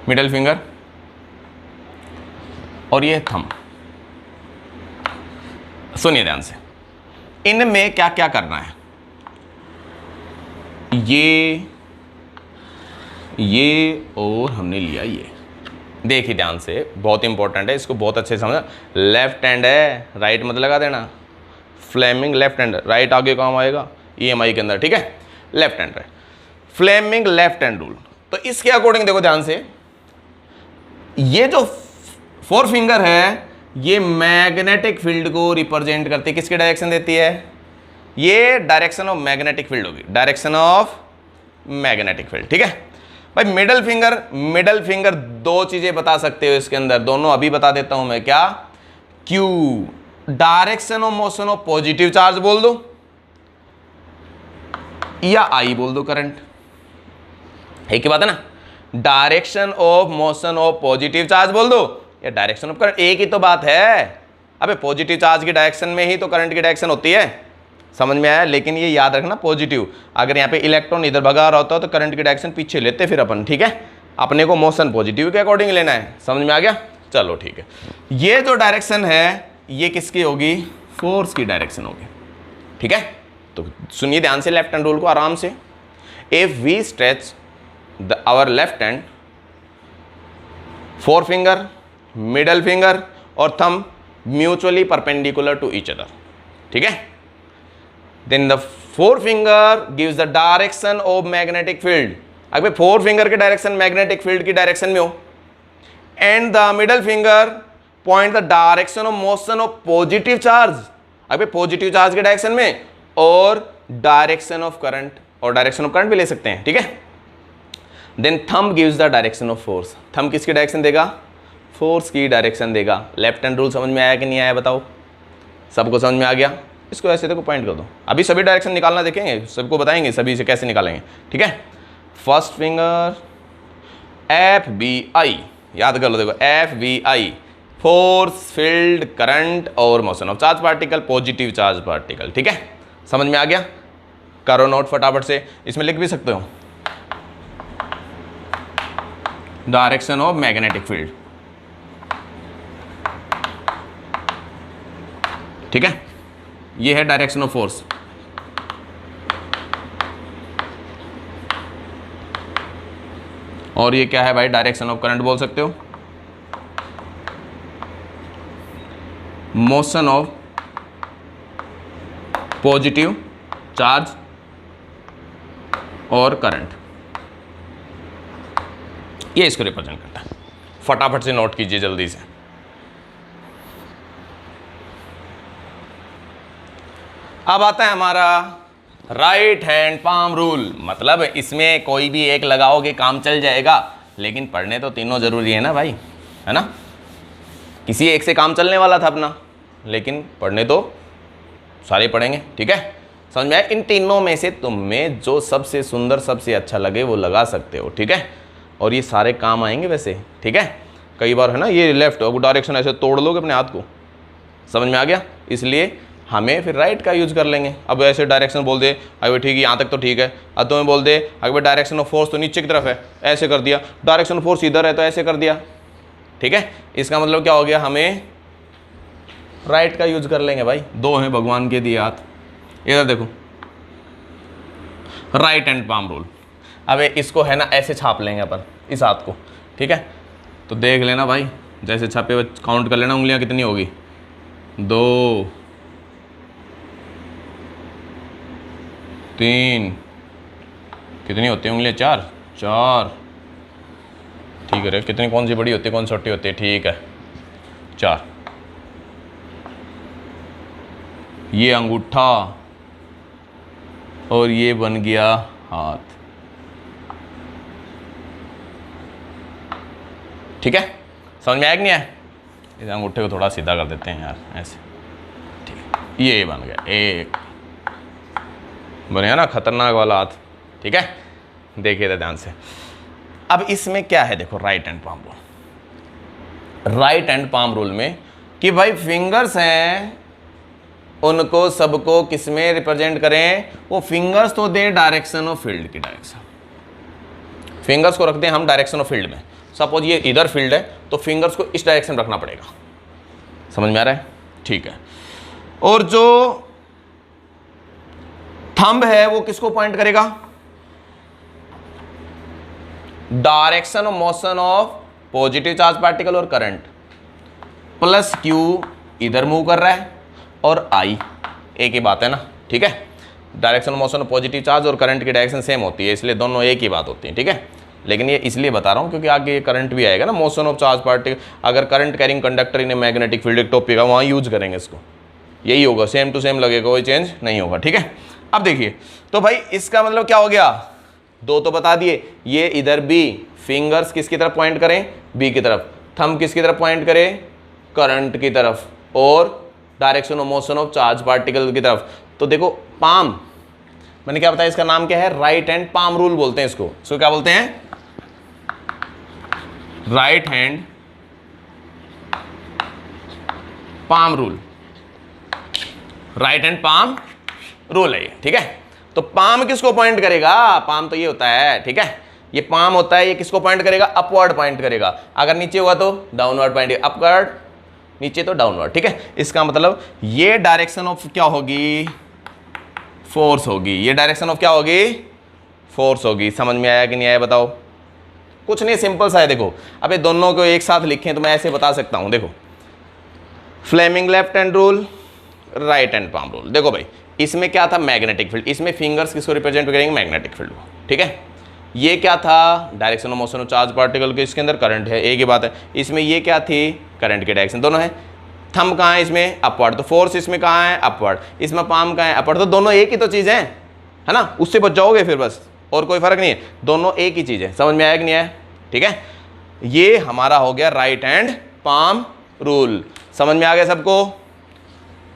Speaker 1: मिडल फिंगर और ये थंब। सुनिए ध्यान से, इनमें क्या क्या करना है? ये और हमने लिया ये। देखिए ध्यान से, बहुत इंपॉर्टेंट है, इसको बहुत अच्छे से समझना। लेफ्ट हैंड है, राइट मत लगा देना। फ्लेमिंग लेफ्ट हैंड, राइट आगे काम आएगा EMI के अंदर, ठीक है। लेफ्ट हैंड है, फ्लेमिंग लेफ्ट हैंड रूल। तो इसके अकॉर्डिंग देखो ध्यान से, ये जो 4 फिंगर है ये मैग्नेटिक फील्ड को रिप्रेजेंट करती है। किसकी डायरेक्शन देती है? ये डायरेक्शन ऑफ मैग्नेटिक फील्ड होगी, डायरेक्शन ऑफ मैग्नेटिक फील्ड, ठीक है भाई। मिडल फिंगर 2 चीजें बता सकते हो इसके अंदर, दोनों अभी बता देता हूं मैं। क्या? Q direction of motion of positive charge बोल दो, या I बोल दो, करंट। एक ही बात है ना, direction of motion of positive charge बोल दो या डायरेक्शन ऑफ करंट, एक ही तो बात है। अबे पॉजिटिव चार्ज की डायरेक्शन में ही तो करंट की डायरेक्शन होती है, समझ में आया। लेकिन ये याद रखना पॉजिटिव, अगर यहाँ पे इलेक्ट्रॉन इधर भगा रहा होता है तो करंट की डायरेक्शन पीछे लेते फिर अपन, ठीक है। अपने को मोशन पॉजिटिव के अकॉर्डिंग लेना है, समझ में आ गया। चलो ठीक है, ये जो डायरेक्शन है ये किसकी होगी? फोर्स की डायरेक्शन होगी, ठीक है। तो सुनिए ध्यान से लेफ्ट हैंड रूल को आराम से। If we stretch our left hand, 4 finger, middle finger और thumb mutually perpendicular to each other, ठीक है। Then the 4 finger gives the direction of magnetic field. अगर 4 फिंगर के डायरेक्शन मैग्नेटिक फील्ड की direction में हो, and the middle finger point the direction of motion of positive charge, अगर positive charge के direction में, और डायरेक्शन ऑफ करंट, और डायरेक्शन ऑफ करंट भी ले सकते हैं, ठीक है। Then thumb gives the direction of force. Thumb किसकी डायरेक्शन देगा? फोर्स की डायरेक्शन देगा। लेफ्ट हैंड रूल समझ में आया कि नहीं आया बताओ? सबको समझ में आ गया? इसको ऐसे देखो, पॉइंट कर दो। अभी सभी डायरेक्शन निकालना देखेंगे, सबको बताएंगे सभी से कैसे निकालेंगे, ठीक है। फर्स्ट फिंगर FBI, याद कर लो, देखो FBI, फोर्स, फील्ड, करंट और motion of charge particle, positive charge particle, ठीक है। समझ में आ गया? करो नोट फटाफट से, इसमें लिख भी सकते हो डायरेक्शन ऑफ मैग्नेटिक फील्ड, ठीक है। ये है डायरेक्शन ऑफ फोर्स, और ये क्या है भाई? डायरेक्शन ऑफ करंट बोल सकते हो, मोशन ऑफ पॉजिटिव चार्ज और करंट, ये इसको रिप्रेजेंट करता है। फटाफट से नोट कीजिए जल्दी से। अब आता है हमारा राइट हैंड पाम रूल। मतलब इसमें कोई भी एक लगाओगे काम चल जाएगा, लेकिन पढ़ने तो तीनों जरूरी है ना भाई, है ना। किसी एक से काम चलने वाला था अपना, लेकिन पढ़ने तो सारे पढ़ेंगे, ठीक है। समझ में आया? इन तीनों में से तुम्हें जो सबसे सुंदर, सबसे अच्छा लगे वो लगा सकते हो, ठीक है। और ये सारे काम आएंगे वैसे, ठीक है। कई बार है ना, ये लेफ्ट डायरेक्शन ऐसे तोड़ लोगे अपने हाथ को, समझ में आ गया। इसलिए हमें फिर राइट का यूज कर लेंगे। अब ऐसे डायरेक्शन बोल दे, अगर ठीक है यहाँ तक तो ठीक है। अब तुम्हें बोल दे अगर डायरेक्शन ऑफ फोर्स तो नीचे की तरफ है, ऐसे कर दिया। डायरेक्शन ऑफ फोर्स इधर है तो ऐसे कर दिया, ठीक है। इसका मतलब क्या हो गया? हमें राइट का यूज कर लेंगे भाई। 2 हैं भगवान के दिए हाथ, इधर देखो, राइट हैंड पाम रूल। अब इसको है ना ऐसे छाप लेंगे अपन इस हाथ को, ठीक है। तो देख लेना भाई, जैसे छापे हुए काउंट कर लेना उंगलियां कितनी होगी। 2 3 कितनी होती है उंगलियां? 4 ठीक है। कितनी, कौन सी बड़ी होती है कौन सी छोटी होती है? ठीक है 4। ये अंगूठा और ये बन गया हाथ, ठीक है। समझ में आया कि नहीं आया? इस अंगूठे को थोड़ा सीधा कर देते हैं यार, ऐसे, ठीक है। ये बन गया एक, बनेगा ना खतरनाक वाला हाथ, ठीक है। देखिए ध्यान से। अब इसमें क्या है देखो, right hand palm rule. Right hand palm rule में कि भाई फिंगर्स हैं, उनको सबको किसमें रिप्रेजेंट करें? वो फिंगर्स तो दे डायरेक्शन ऑफ फील्ड की डायरेक्शन, फिंगर्स को रखते हैं हम डायरेक्शन ऑफ फील्ड में। सपोज ये इधर फील्ड है तो फिंगर्स को इस डायरेक्शन रखना पड़ेगा, समझ में आ रहा है? ठीक है। और जो थंब है वो किसको पॉइंट करेगा? Direction of motion of positive charge particle और करंट, प्लस क्यू इधर मूव कर रहा है और आई एक ही बात है ना, ठीक है। Direction of motion of positive charge और करंट की डायरेक्शन सेम होती है, इसलिए दोनों एक ही बात होती है, ठीक है। लेकिन ये इसलिए बता रहा हूँ क्योंकि आगे ये करंट भी आएगा ना, मोशन ऑफ चार्ज पार्टिकल, अगर current carrying conductor in magnetic field एक टॉपिक है, वहाँ यूज करेंगे इसको, यही होगा, सेम टू सेम लगेगा, कोई चेंज नहीं होगा, ठीक है। अब देखिए तो भाई इसका मतलब क्या हो गया, दो तो बता दिए, ये इधर भी फिंगर्स किसकी तरफ पॉइंट करें, बी की तरफ, थंब किसकी तरफ पॉइंट करें, करंट की तरफ, और direction of motion of charge particle की तरफ। तो देखो पाम, मैंने क्या बताया, इसका नाम क्या है, राइट हैंड पाम रूल बोलते हैं इसको क्या बोलते हैं, right hand palm rule, right hand palm rule है ये, ठीक है। तो पाम किसको पॉइंट करेगा, पाम तो ये होता है, ठीक है, ये पाम होता है, ये किसको पॉइंट करेगा, अपवर्ड पॉइंट करेगा, अगर नीचे हुआ तो डाउनवर्ड पॉइंट, अपवर्ड नीचे तो डाउनवर्ड, ठीक है। इसका मतलब ये डायरेक्शन ऑफ क्या होगी, फोर्स होगी, ये डायरेक्शन ऑफ क्या होगी, फोर्स होगी। समझ में आया कि नहीं आया बताओ, कुछ नहीं, सिंपल सा है। देखो अब ये दोनों को एक साथ लिखें तो मैं ऐसे बता सकता हूं, देखो Fleming left hand rule, right hand palm rule. देखो भाई इसमें क्या था, मैग्नेटिक फील्ड, इसमें फिंगर्स किसको रिप्रेजेंट करेंगे, मैग्नेटिक फील्ड को, ठीक है। ये क्या था, direction of motion of charge particle के, इसके अंदर करंट है, एक ही बात है। इसमें ये क्या थी, करंट की डायरेक्शन, दोनों है। थंब कहाँ है इसमें, अपवर्ड, तो फोर्स इसमें कहाँ है, अपवर्ड, इसमें पाम कहाँ है, अपवर्ड, तो दोनों एक ही तो चीज़ है ना, उससे बच जाओगे फिर बस, और कोई फर्क नहीं है, दोनों एक ही चीज़ है। समझ में आया कि नहीं आया, ठीक है। ये हमारा हो गया राइट हैंड पाम रूल, समझ में आ गया सबको।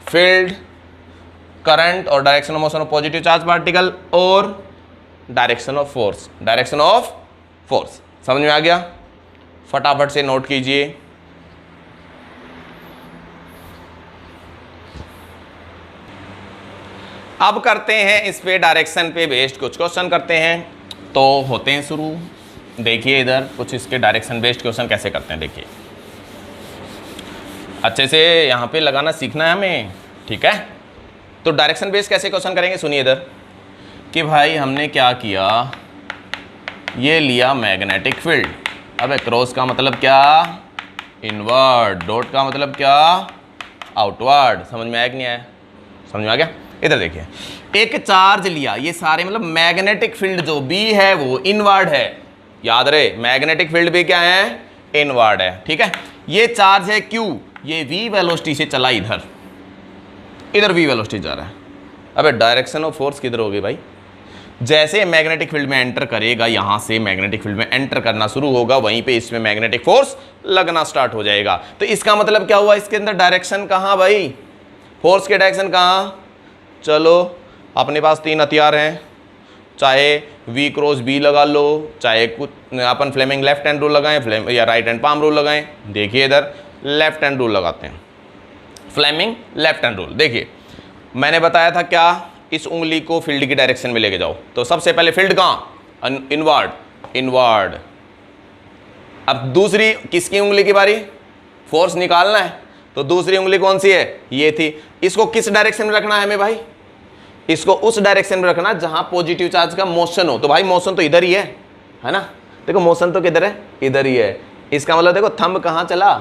Speaker 1: फील्ड, करंट और direction of motion of positive charge particle और direction of force, direction of force समझ में आ गया। फटाफट से नोट कीजिए। अब करते हैं इस पे डायरेक्शन पे बेस्ड कुछ क्वेश्चन करते हैं, तो होते हैं शुरू। देखिए इधर कुछ इसके डायरेक्शन बेस्ड क्वेश्चन कैसे करते हैं, देखिए अच्छे से यहाँ पे लगाना सीखना है हमें, ठीक है। तो डायरेक्शन बेस्ड कैसे क्वेश्चन करेंगे, सुनिए इधर कि भाई हमने क्या किया, ये लिया मैग्नेटिक फील्ड, अब क्रॉस का मतलब क्या, इनवर्ड, डॉट का मतलब क्या, आउटवर्ड। समझ में आया कि नहीं आया, समझ में आ गया। इधर देखिए एक चार्ज लिया, ये सारे मतलब मैग्नेटिक फील्ड जो भी है वो इनवर्ड है, याद रहे मैग्नेटिक फील्ड भी क्या है, इनवर्ड है, ठीक है। ये चार्ज है क्यू, ये v वेलोसिटी से चला इधर, इधर v वेलोसिटी जा रहा है। अबे डायरेक्शन ऑफ फोर्स किधर होगी भाई, जैसे मैग्नेटिक फील्ड में एंटर करेगा, यहां से मैग्नेटिक फील्ड में एंटर करना शुरू होगा, वहीं पे इसमें मैग्नेटिक फोर्स लगना स्टार्ट हो जाएगा। तो इसका मतलब क्या हुआ, इसके अंदर डायरेक्शन कहां भाई, फोर्स के डायरेक्शन कहां। चलो अपने पास तीन हथियार हैं, चाहे v क्रॉस b लगा लो, चाहे कुछ अपन फ्लेमिंग लेफ्ट हैंड रूल लगाएं, या राइट हैंड पाम रूल लगाएं। देखिए इधर लेफ्ट हैंड रूल लगाते हैं, फ्लेमिंग लेफ्ट हैंड रूल। देखिए मैंने बताया था क्या, इस उंगली को फील्ड की डायरेक्शन में लेके जाओ, तो सबसे पहले फील्ड कहाँ, इनवर्ड, इनवर्ड। अब दूसरी किसकी उंगली की बारी, फोर्स निकालना है, तो दूसरी उंगली कौन सी है, ये थी। इसको किस डायरेक्शन में रखना है हमें भाई, इसको उस डायरेक्शन में रखना जहां पॉजिटिव चार्ज का मोशन हो। तो भाई मोशन तो इधर ही है ना, देखो मोशन तो किधर है, इधर ही है। इसका मतलब देखो थंब कहाँ चला,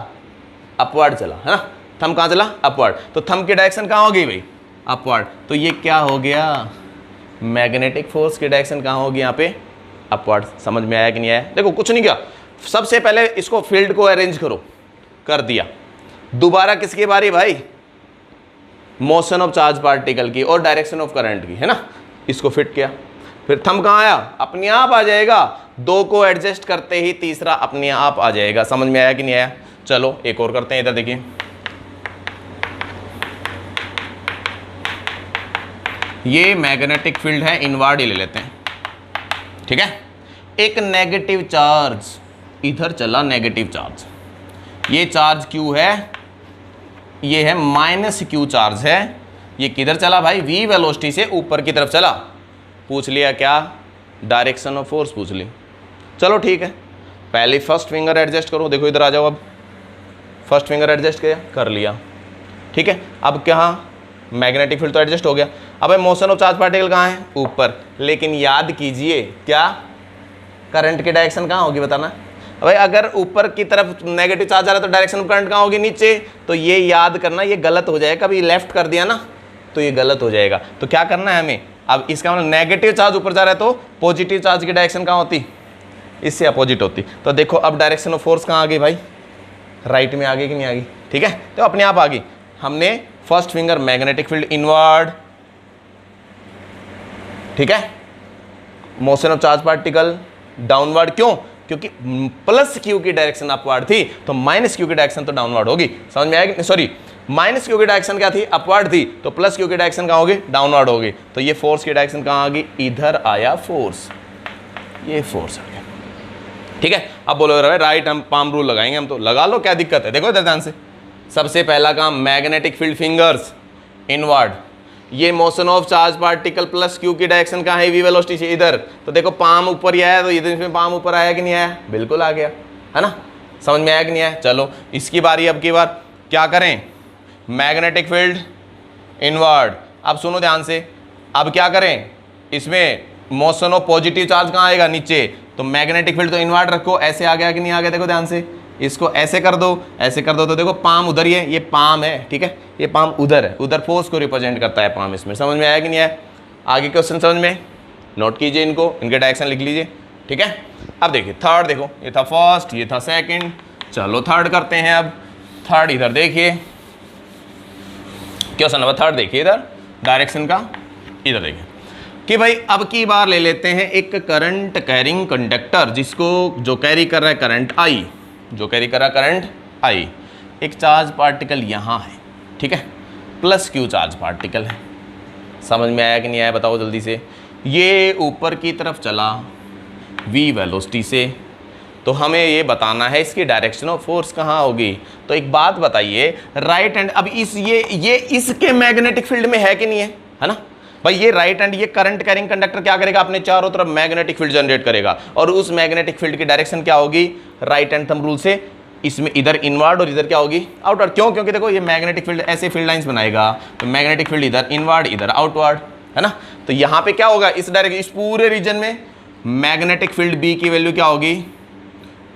Speaker 1: अपवर्ड चला, है ना, थंब कहाँ चला, अपवर्ड। तो थंब की डायरेक्शन कहाँ होगी भाई, अपवर्ड। तो ये क्या हो गया, मैग्नेटिक फोर्स की डायरेक्शन कहाँ होगी यहाँ पे, अपवर्ड। समझ में आया कि नहीं आया। देखो कुछ नहीं किया, सबसे पहले इसको फील्ड को अरेंज करो, कर दिया। दोबारा किसकी बारी भाई, मोशन ऑफ चार्ज पार्टिकल की और डायरेक्शन ऑफ करंट की, है ना, इसको फिट किया। फिर थंब कहाँ आया, अपने आप आ जाएगा, दो को एडजस्ट करते ही तीसरा अपने आप आ जाएगा। समझ में आया कि नहीं आया। चलो एक और करते हैं, इधर देखिए ये मैग्नेटिक फील्ड है, इनवर्ड ही ले लेते हैं, ठीक है। एक नेगेटिव चार्ज इधर चला, नेगेटिव चार्ज, ये चार्ज क्यू है, ये है माइनस क्यू चार्ज है, ये किधर चला भाई, v वेलोसिटी से ऊपर की तरफ चला। पूछ लिया क्या, डायरेक्शन ऑफ फोर्स पूछ ली। चलो ठीक है, पहले फर्स्ट फिंगर एडजस्ट करो, देखो इधर आ जाओ। अब फर्स्ट फिंगर एडजस्ट किया, कर लिया, ठीक है। अब क्या, मैग्नेटिक फील्ड तो एडजस्ट हो गया। अब मोशन ऑफ चार्ज पार्टिकल कहाँ है, ऊपर। लेकिन याद कीजिए क्या, करंट की डायरेक्शन कहाँ होगी बताना भाई। अगर ऊपर की तरफ नेगेटिव चार्ज आ रहा है तो डायरेक्शन ऑफ करंट कहाँ होगी, नीचे। तो ये याद करना, ये गलत हो जाएगा, कभी लेफ्ट कर दिया ना तो ये गलत हो जाएगा। तो क्या करना है हमें, अब इसका मतलब नेगेटिव चार्ज ऊपर जा रहा है तो पॉजिटिव चार्ज की डायरेक्शन कहाँ होती, इससे अपोजिट होती। तो देखो अब डायरेक्शन ऑफ फोर्स कहाँ आ गई भाई, राइट में आ गई कि नहीं आ गई, ठीक है। तो अपने आप आ गई। हमने first finger magnetic field inward, ठीक है, motion of charge particle downward, क्यों, क्योंकि प्लस क्यू की डायरेक्शन अपवर्ड थी तो माइनस क्यू की डायरेक्शन तो डाउनवर्ड होगी, समझ में आएगी। सॉरी, माइनस क्यू की डायरेक्शन क्या थी, अपवर्ड थी, तो प्लस क्यू की डायरेक्शन कहाँ होगी, डाउनवर्ड होगी। तो ये फोर्स की डायरेक्शन कहाँ आ गई, इधर आया फोर्स, ये फोर्स आ गया, ठीक है। अब बोलो राइट हम पाम रूल लगाएंगे, हम तो लगा लो, क्या दिक्कत है। देखो इधर ध्यान से, सबसे पहला काम मैग्नेटिक फील्ड फिंगर्स इनवर्ड, ये motion of charge particle plus Q की डायरेक्शन कहाँ है, वी वेलोसिटी से इधर। तो देखो पाम ऊपर ही आया, तो इधर इसमें पाम ऊपर आया कि नहीं आया, बिल्कुल आ गया, है ना, समझ में आया कि नहीं आया। चलो इसकी बारी, अब की बार क्या करें, मैग्नेटिक फील्ड इनवर्ड। अब सुनो ध्यान से, अब क्या करें, इसमें मोशन ऑफ पॉजिटिव चार्ज कहाँ आएगा, नीचे। तो मैग्नेटिक फील्ड तो इनवर्ड रखो, ऐसे आ गया कि नहीं आ गया, देखो ध्यान से, इसको ऐसे कर दो, ऐसे कर दो, तो देखो पाम उधर ही है, ये पाम है, ठीक है, ये पाम उधर है, उधर फोर्स को रिप्रेजेंट करता है पाम, इसमें समझ में आया कि नहीं आया। आगे क्वेश्चन समझ में, नोट कीजिए इनको, इनके डायरेक्शन लिख लीजिए, ठीक है। अब देखिए थर्ड, देखो ये था फर्स्ट, ये था सेकंड, चलो थर्ड करते हैं। अब थर्ड इधर देखिए, क्वेश्चन नंबर थर्ड देखिए, इधर डायरेक्शन का, इधर देखिए कि भाई अब की बार ले लेते हैं एक करंट कैरिंग कंडक्टर, जिसको जो कैरी कर रहा है करंट आई, जो कैरी कर रहा है करंट आई, एक चार्ज पार्टिकल यहाँ है, ठीक है, प्लस क्यू चार्ज पार्टिकल है, समझ में आया कि नहीं आया, बताओ जल्दी से। ये ऊपर की तरफ चला v वेलोसिटी से, तो हमें ये बताना है इसकी डायरेक्शन ऑफ फोर्स कहाँ होगी। तो एक बात बताइए, राइट हैंड, अब इस ये इसके मैग्नेटिक फील्ड में है कि नहीं है ना भाई। ये राइट हैंड, ये करंट कैरिंग कंडक्टर क्या करेगा, अपने चारों तरफ मैग्नेटिक फील्ड जनरेट करेगा, और उस मैग्नेटिक फील्ड की डायरेक्शन क्या होगी, राइट हैंड थंब रूल से इसमें इधर इनवर्ड और इधर क्या होगी, आउटवर्ड। क्यों, क्योंकि देखो ये मैग्नेटिक फील्ड ऐसे फील्ड लाइंस बनाएगा, तो मैग्नेटिक फील्ड इधर इनवर्ड इधर आउटवर्ड, है ना। तो यहाँ पे क्या होगा, इस डायरेक्शन, इस पूरे रीजन में मैग्नेटिक फील्ड बी की वैल्यू क्या होगी,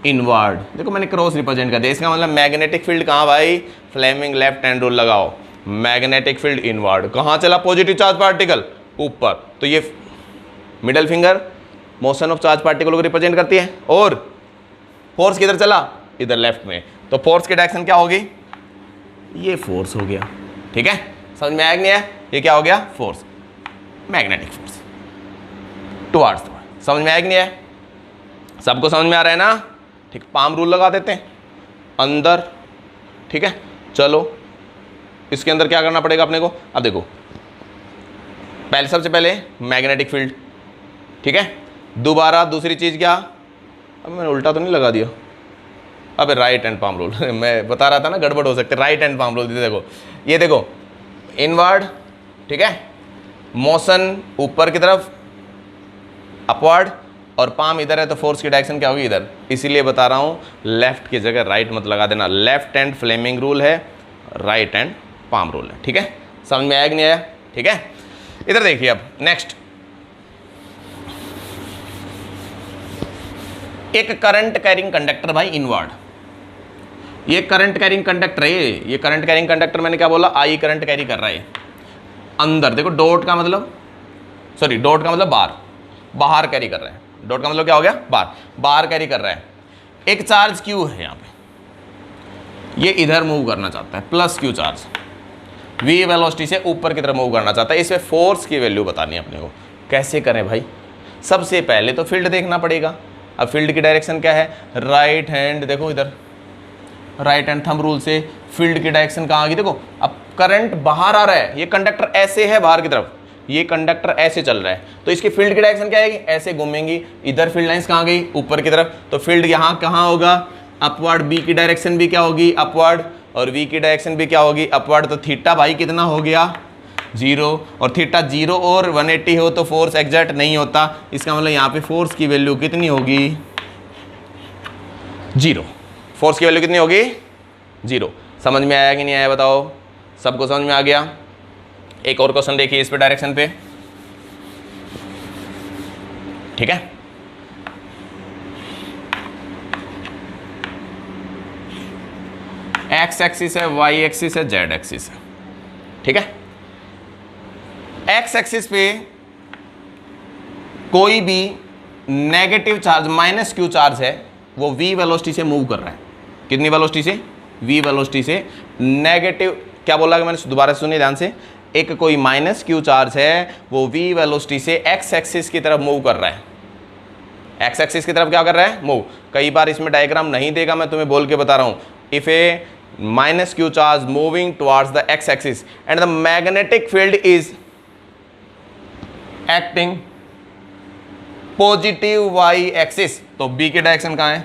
Speaker 1: इनवर्ड। देखो मैंने क्रॉस रिप्रेजेंट कर दिया, इसका मतलब मैग्नेटिक फील्ड कहाँ भाई, फ्लेमिंग लेफ्ट हैंड रूल लगाओ, मैग्नेटिक फील्ड इनवर्ड, कहाँ चला, पॉजिटिव चार्ज पार्टिकल ऊपर, तो ये middle finger motion of charge particle को रिप्रेजेंट करती है, और फोर्स किधर चला, इधर लेफ्ट में, तो फोर्स की डायरेक्शन क्या होगी, ये फोर्स हो गया, ठीक है, समझ में आया कि नहीं है, ये क्या हो गया, फोर्स, मैग्नेटिक फोर्स टुवर्ड्स, समझ में आया कि नहीं है, सबको समझ में आ रहा है ना, ठीक। पाम रूल लगा देते हैं अंदर, ठीक है। चलो इसके अंदर क्या करना पड़ेगा अपने को, अब देखो पहले, सबसे पहले मैग्नेटिक फील्ड, ठीक है, दोबारा दूसरी चीज़ क्या, अब मैंने उल्टा तो नहीं लगा दिया, अबे राइट हैंड पाम रूल मैं बता रहा था ना, गड़बड़ हो सकते, राइट हैंड पाम रूल, देखो ये देखो इनवर्ड, ठीक है, मोशन ऊपर की तरफ अपवर्ड, और पाम इधर है तो फोर्स की डायरेक्शन क्या होगी, इधर, इसीलिए बता रहा हूँ लेफ्ट की जगह राइट मत लगा देना, लेफ्ट हैंड फ्लेमिंग रूल है, राइट हैंड पाम रूल है, ठीक है, समझ में आया कि नहीं आया, ठीक है। इधर देखिए अब नेक्स्ट, एक करंट कैरिंग कंडक्टर भाई इनवर्ड, ये करंट कैरिंग कंडक्टर है, ये करंट कैरिंग कंडक्टर मैंने क्या बोला, आई करंट कैरी कर रहा है अंदर, देखो डॉट का मतलब, सॉरी डॉट का मतलब बाहर, बाहर कैरी कर रहा है, डॉट का मतलब क्या हो गया, बाहर, बाहर कैरी कर रहा है। एक चार्ज क्यू है यहाँ पे, ये इधर मूव करना चाहता है, plus Q charge, V velocity से ऊपर की तरफ मूव करना चाहता है, इसमें फोर्स की वैल्यू बतानी है अपने को। कैसे करें भाई, सबसे पहले तो फील्ड देखना पड़ेगा। अब फील्ड की डायरेक्शन क्या है, राइट हैंड, देखो इधर राइट हैंड थंब रूल से फील्ड की डायरेक्शन कहाँ आ गई, देखो अब करंट बाहर आ रहा है, ये कंडक्टर ऐसे है बाहर की तरफ, ये कंडक्टर ऐसे चल रहा है, तो इसकी फील्ड की डायरेक्शन क्या आएगी, ऐसे घूमेंगी, इधर फील्ड लाइंस कहाँ गई, ऊपर की तरफ, तो फील्ड यहाँ कहाँ होगा, अपवर्ड, बी की डायरेक्शन भी क्या होगी, अपवर्ड, और वी की डायरेक्शन भी क्या होगी, अपवर्ड। तो थीटा भाई कितना हो गया, 0, और थीटा 0 और 180 हो तो फोर्स एग्जैक्ट नहीं होता, इसका मतलब यहाँ पे फोर्स की वैल्यू कितनी होगी, 0, फोर्स की वैल्यू कितनी होगी, 0। समझ में आया कि नहीं आया बताओ, सबको समझ में आ गया। एक और क्वेश्चन देखिए इस पे डायरेक्शन पे, ठीक है, एक्स एक्सिस है, वाई एक्सिस है, जेड एक्सिस है, ठीक है। एक्स एक्सिस पे कोई भी negative charge minus Q charge है वो v वेलोसिटी से मूव कर रहा है। कितनी वेलोसिटी से? v वेलोसिटी से। नेगेटिव क्या बोला मैंने, दोबारा सुनिए ध्यान से। एक कोई माइनस क्यू चार्ज है वो v वेलोसिटी से x एक्सिस की तरफ मूव कर रहा है। x एक्सिस की तरफ क्या कर रहा है? मूव। कई बार इसमें डायग्राम नहीं देगा, मैं तुम्हें बोल के बता रहा हूं। If A minus Q charge moving towards the x axis and the magnetic field is acting positive y axis, तो b की डायरेक्शन कहां है?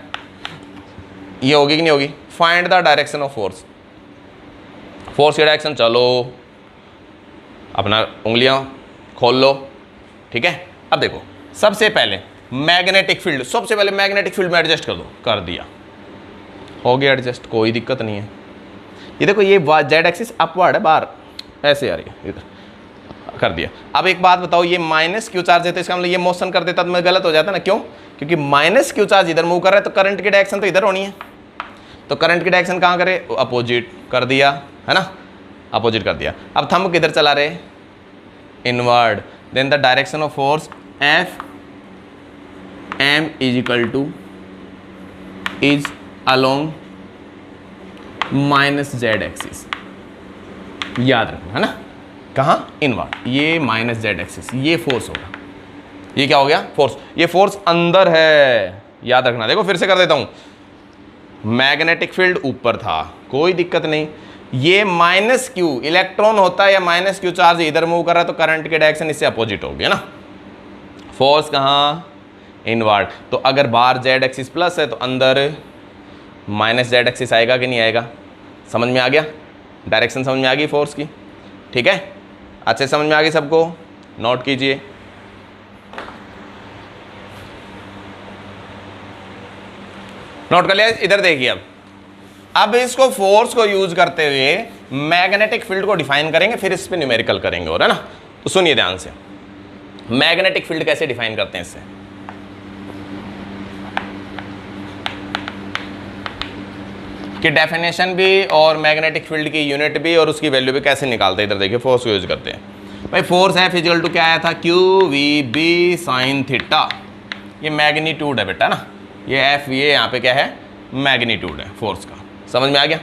Speaker 1: ये होगी कि नहीं होगी? Find the direction of force. Force की डायरेक्शन, चलो अपना उंगलियां खोल लो, ठीक है। अब देखो, सबसे पहले मैग्नेटिक फील्ड, सबसे पहले मैग्नेटिक फील्ड में एडजस्ट कर दो। कर दिया, हो गया एडजस्ट, कोई दिक्कत नहीं है। ये देखो, ये जेड एक्सिस अपवर्ड है, बाहर ऐसे आ रही है, इधर कर दिया। अब एक बात बताओ, ये माइनस क्यू चार्ज है तो इसका मतलब ये मोशन कर देता तो मैं गलत हो जाता ना, क्यों? क्योंकि माइनस क्यू चार्ज इधर मूव कर रहा है तो करंट की डायरेक्शन तो इधर होनी है। तो करंट की डायरेक्शन कहाँ करे? अपोजिट कर दिया, है ना, अपोजिट कर दिया। अब थंब किधर चला रहे? Inward. Then the direction of force F M is equal to is along minus Z axis, याद रखना, है ना। कहाँ? इनवर्ड। ये माइनस जेड एक्सिस, ये फोर्स होगा। ये क्या हो गया? फोर्स। ये फोर्स अंदर है, याद रखना। देखो फिर से कर देता हूं। मैग्नेटिक फील्ड ऊपर था, कोई दिक्कत नहीं। ये माइनस क्यू इलेक्ट्रॉन होता है या माइनस क्यू चार्ज इधर मूव कर रहा है तो करंट की डायरेक्शन इससे अपोजिट होगी, है ना। फोर्स कहाँ? इनवर्ड। तो अगर बाहर जेड एक्सिस प्लस है तो अंदर माइनस जेड एक्सिस आएगा कि नहीं आएगा? समझ में आ गया? डायरेक्शन समझ में आ गई फोर्स की, ठीक है। अच्छे समझ में आ गई सबको? नोट कीजिए। नोट कर लिया? इधर देखिए। अब इसको फोर्स को यूज करते हुए मैग्नेटिक फील्ड को डिफाइन करेंगे, फिर इस पे न्यूमेरिकल करेंगे, और है ना। तो सुनिए ध्यान से, मैग्नेटिक फील्ड कैसे डिफाइन करते हैं इससे। कि डेफिनेशन भी और मैग्नेटिक फील्ड की यूनिट भी और उसकी वैल्यू भी कैसे निकालते हैं। इधर देखिए, फोर्स को यूज करते हैं। भाई फोर्स है फिजिकल टू क्या आया था? Q V B sine theta. ये मैग्नीट्यूड है बेटा ना, ये एफ, ये यहाँ पे क्या है? मैग्नीट्यूड है फोर्स का। समझ में आ गया?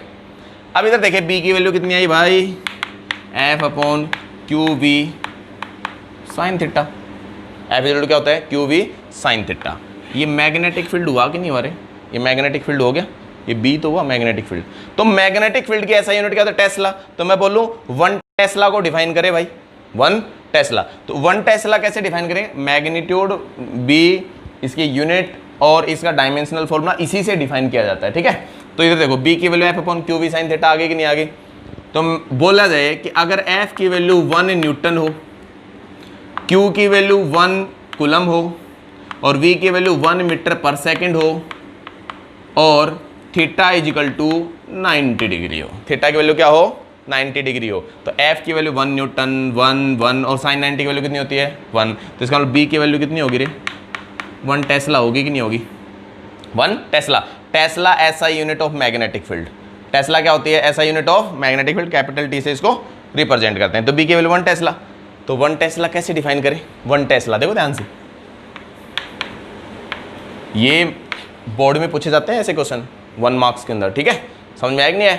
Speaker 1: अब इधर देखिए, बी की वैल्यू कितनी आई भाई? F upon Q V sine theta. F equal to क्या होता है? Q V sine theta. ये मैग्नेटिक फील्ड हुआ कि नहीं हुआ रे? ये मैग्नेटिक फील्ड हो गया, ये बी तो हुआ मैग्नेटिक फील्ड। तो मैग्नेटिक फील्ड की ऐसा यूनिट क्या होता है? टेस्ला। तो मैं बोलूं 1 टेस्ला को डिफाइन करे भाई, 1 टेस्ला। तो 1 टेस्ला कैसे डिफाइन करें? मैग्नीट्यूड बी, इसकी यूनिट और इसका डायमेंशनल फॉर्मूला इसी से डिफाइन किया जाता है, ठीक है। तो इधर देखो, बी की value F upon Q V sine theta आ गई कि नहीं आ गई? तो बोला जाए कि अगर एफ की वैल्यू 1 न्यूटन हो, क्यू की वैल्यू 1 कूलम हो और वी की वैल्यू 1 मीटर पर सेकेंड हो और theta is equal to 90 degree हो। थीटा की वैल्यू क्या हो? 90 डिग्री हो। तो एफ की वैल्यू 1 न्यूटन, 1 और साइन 90 की वैल्यू कितनी होती है? 1। तो इसका मतलब बी की वैल्यू कितनी होगी रे? 1 टेस्ला होगी कि नहीं होगी? 1 टेस्ला। टेस्ला ऐसा unit of magnetic field. Tesla क्या होती है? ऐसा unit of magnetic field, capital T से इसको रिप्रेजेंट करते हैं। तो बी की वैल्यू 1 टेस्ला। तो 1 टेस्ला कैसे डिफाइन करें? 1 टेस्ला देखो ध्यान से, ये बोर्ड में पूछे जाते हैं ऐसे क्वेश्चन 1 मार्क्स के अंदर, ठीक है। समझ में आया कि नहीं है?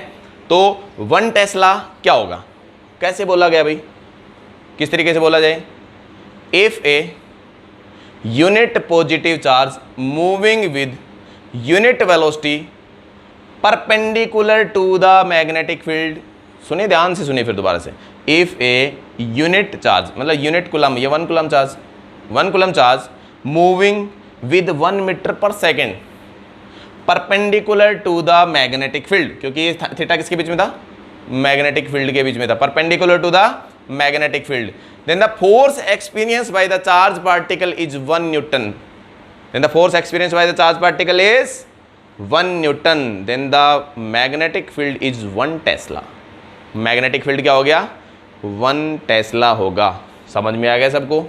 Speaker 1: तो 1 टेस्ला क्या होगा? कैसे बोला गया भाई? किस तरीके से बोला जाए? If a unit positive charge moving with unit velocity perpendicular to the magnetic field. सुनिए ध्यान से, सुनिए फिर दोबारा से। इफ ए यूनिट चार्ज, मतलब यूनिट कुलम, ये 1 coulomb charge, 1 coulomb charge moving with 1 metre per second perpendicular to the magnetic field, क्योंकि ये थीटा किसके बीच में था? मैग्नेटिक फील्ड के बीच में था, perpendicular to the magnetic field. Then the force experienced by the charged particle is 1 Newton. Then the force experienced by the charged particle is 1 Newton. Then the magnetic field is 1 Tesla. Magnetic field क्या हो गया? 1 Tesla होगा। समझ में आ गया सबको?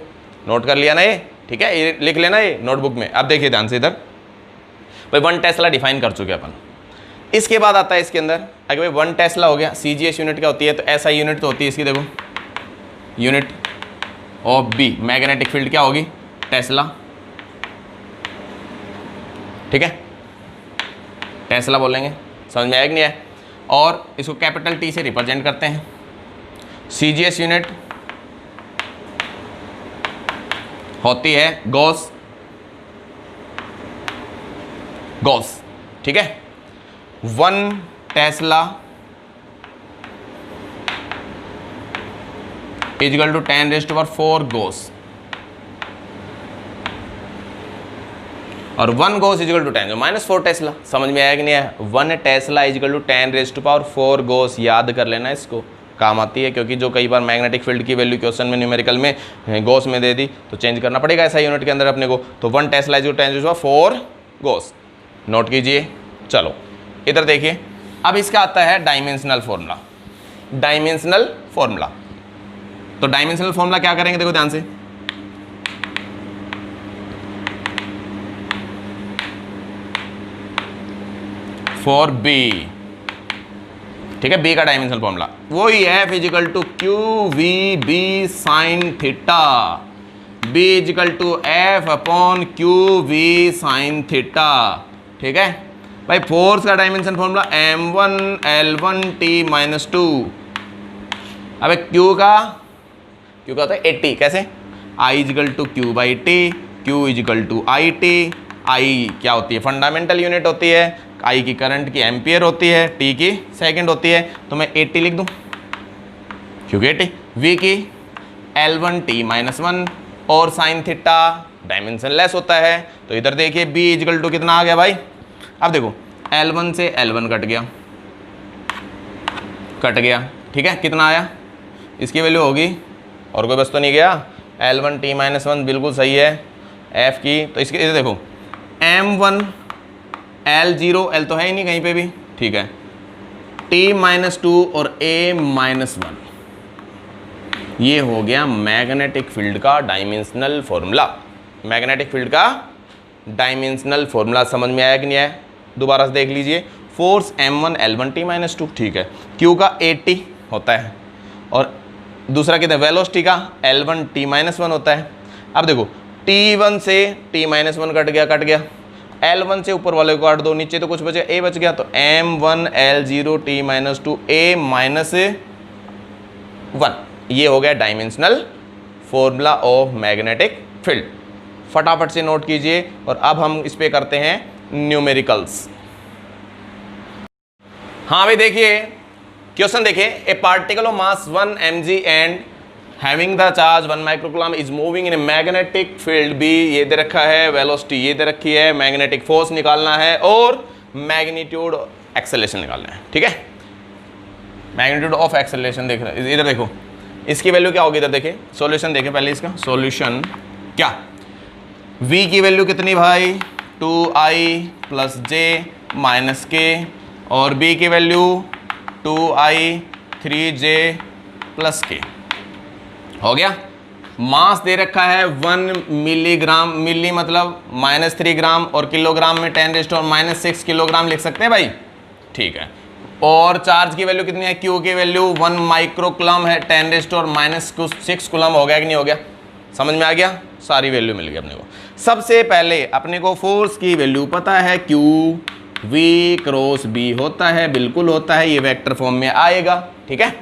Speaker 1: Note कर लिया ना ये? ठीक है, ये लिख लेना ये नोटबुक में। अब देखिए ध्यान से इधर, भाई 1 टेस्ला डिफाइन कर चुके अपन। इसके बाद आता है इसके अंदर अगर भाई 1 टेस्ला हो गया, CGS यूनिट क्या होती है, तो SI यूनिट तो होती है इसकी, देखो unit of B magnetic field क्या होगी, टेस्ला, ठीक है, टेस्ला बोलेंगे, समझ में आया कि नहीं है। और इसको कैपिटल T से रिप्रेजेंट करते हैं। CGS यूनिट होती है गॉस, ठीक है। 1 टेस्ला इजिकल टू 10⁴ गॉस, और 1 गॉस इजिकल टू 10 -4 टेस्ला। समझ में आया कि नहीं है। 1 टेस्ला इजिकल टू 10⁴ गॉस, याद कर लेना, इसको काम आती है, क्योंकि जो कई बार मैग्नेटिक फील्ड की वैल्यू क्वेश्चन में न्यूमेरिकल में गॉस में दे दी तो चेंज करना पड़ेगा ऐसा यूनिट के अंदर अपने को। तो 1 tesla is equal to 10⁴ gauss, note कीजिए। चलो इधर देखिए, अब इसका आता है डायमेंशनल फॉर्मूला। डायमेंशनल फॉर्मूला, तो डायमेंशनल फॉर्मूला क्या करेंगे, देखो ध्यान से, फॉर B, ठीक है, B का डायमेंशनल फॉर्मूला वही है, F is equal to QVB sine theta, B is equal to F upon QV sine theta, ठीक है भाई। फोर्स का dimension formula M1 L1 T-2, अब Q का होता है 80, कैसे, I is equal to Q/T, Q is equal to IT, I क्या होती है, फंडामेंटल यूनिट होती है, I की करंट की एम्पियर होती है, T की सेकंड होती है, तो मैं 80 लिख दूं क्योंकि 80, V की L1 T-1 और साइन थीटा डायमेंशन लेस होता है। तो इधर देखिए B इजिकल टू कितना आ गया भाई, अब देखो L1 से L1 कट गया, ठीक है, कितना आया, इसकी वैल्यू होगी, और कोई बस तो नहीं गया, L1 T-1 बिल्कुल सही है F की। तो इसके इधर देखो M1 L0, L तो है ही नहीं कहीं पे भी, ठीक है, T-2 और A-1, ये हो गया मैग्नेटिक फील्ड का डायमेंशनल फॉर्मूला। मैग्नेटिक फील्ड का डायमेंशनल फॉर्मूला समझ में आया कि नहीं आया, दोबारा से देख लीजिए। फोर्स M1 L1 T-2, ठीक है, Q का 80 होता है, और दूसरा कितना, वेलोसिटी का L1 T-1 होता है। अब देखो T1 से T-1 कट गया, L1 से ऊपर वाले को काट दो, नीचे तो कुछ बचे, A बच गया, तो M1 L0 T-2 A-1, ये हो गया dimensional formula of magnetic field. फटाफट से नोट कीजिए, और अब हम इस पे करते हैं न्यूमेरिकल्स। हाँ भाई देखिए क्वेश्चन देखिए, ए particle of mass 1 mg and having the charge 1 microcoulomb is moving in a magnetic field B, ये दे रखा है, वेलोसिटी ये दे रखी है, मैग्नेटिक फोर्स निकालना है और मैग्नीट्यूड एक्सेलरेशन निकालना है, ठीक है। मैग्नीट्यूड ऑफ एक्सेलरेशन देख रहे हैं, इधर देखो इसकी वैल्यू क्या होगी, इधर देखिए सॉल्यूशन देखें पहले, इसका सॉल्यूशन क्या, V की वैल्यू कितनी भाई 2I + J - K, और B की वैल्यू 2I 3J + K, हो गया। मास दे रखा है 1 मिलीग्राम, मिली मतलब -3 ग्राम, और किलोग्राम में 10⁻⁻6 किलोग्राम लिख सकते हैं भाई, ठीक है। और चार्ज की वैल्यू कितनी है, Q की वैल्यू 1 माइक्रोकूलम है, 10⁻⁻6 कूलम, हो गया कि नहीं हो गया, समझ में आ गया, सारी वैल्यू मिल गई अपने को। सबसे पहले अपने को फोर्स की वैल्यू पता है, Q V क्रॉस B होता है, बिल्कुल होता है, ये वेक्टर फॉर्म में आएगा, ठीक है।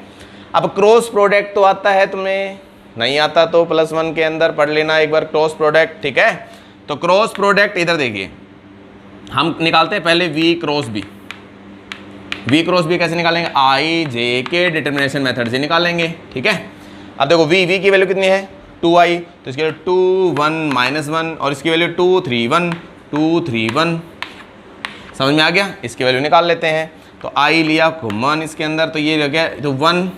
Speaker 1: अब क्रॉस प्रोडक्ट तो आता है तुम्हें, नहीं आता तो +1 के अंदर पढ़ लेना एक बार क्रॉस प्रोडक्ट, ठीक है। तो क्रॉस प्रोडक्ट इधर देखिए, हम निकालते हैं पहले V cross B। V cross B कैसे निकालेंगे, I J के डिटर्मिनेशन मेथड से निकालेंगे, ठीक है। अब देखो V की वैल्यू कितनी है 2I, तो इसकी वैल्यू 2 1 -1, और इसकी वैल्यू 2 3 1 2 3 1, समझ में आ गया। इसकी वैल्यू निकाल लेते हैं, तो I लिया कॉमन इसके अंदर, तो ये लग गया तो 1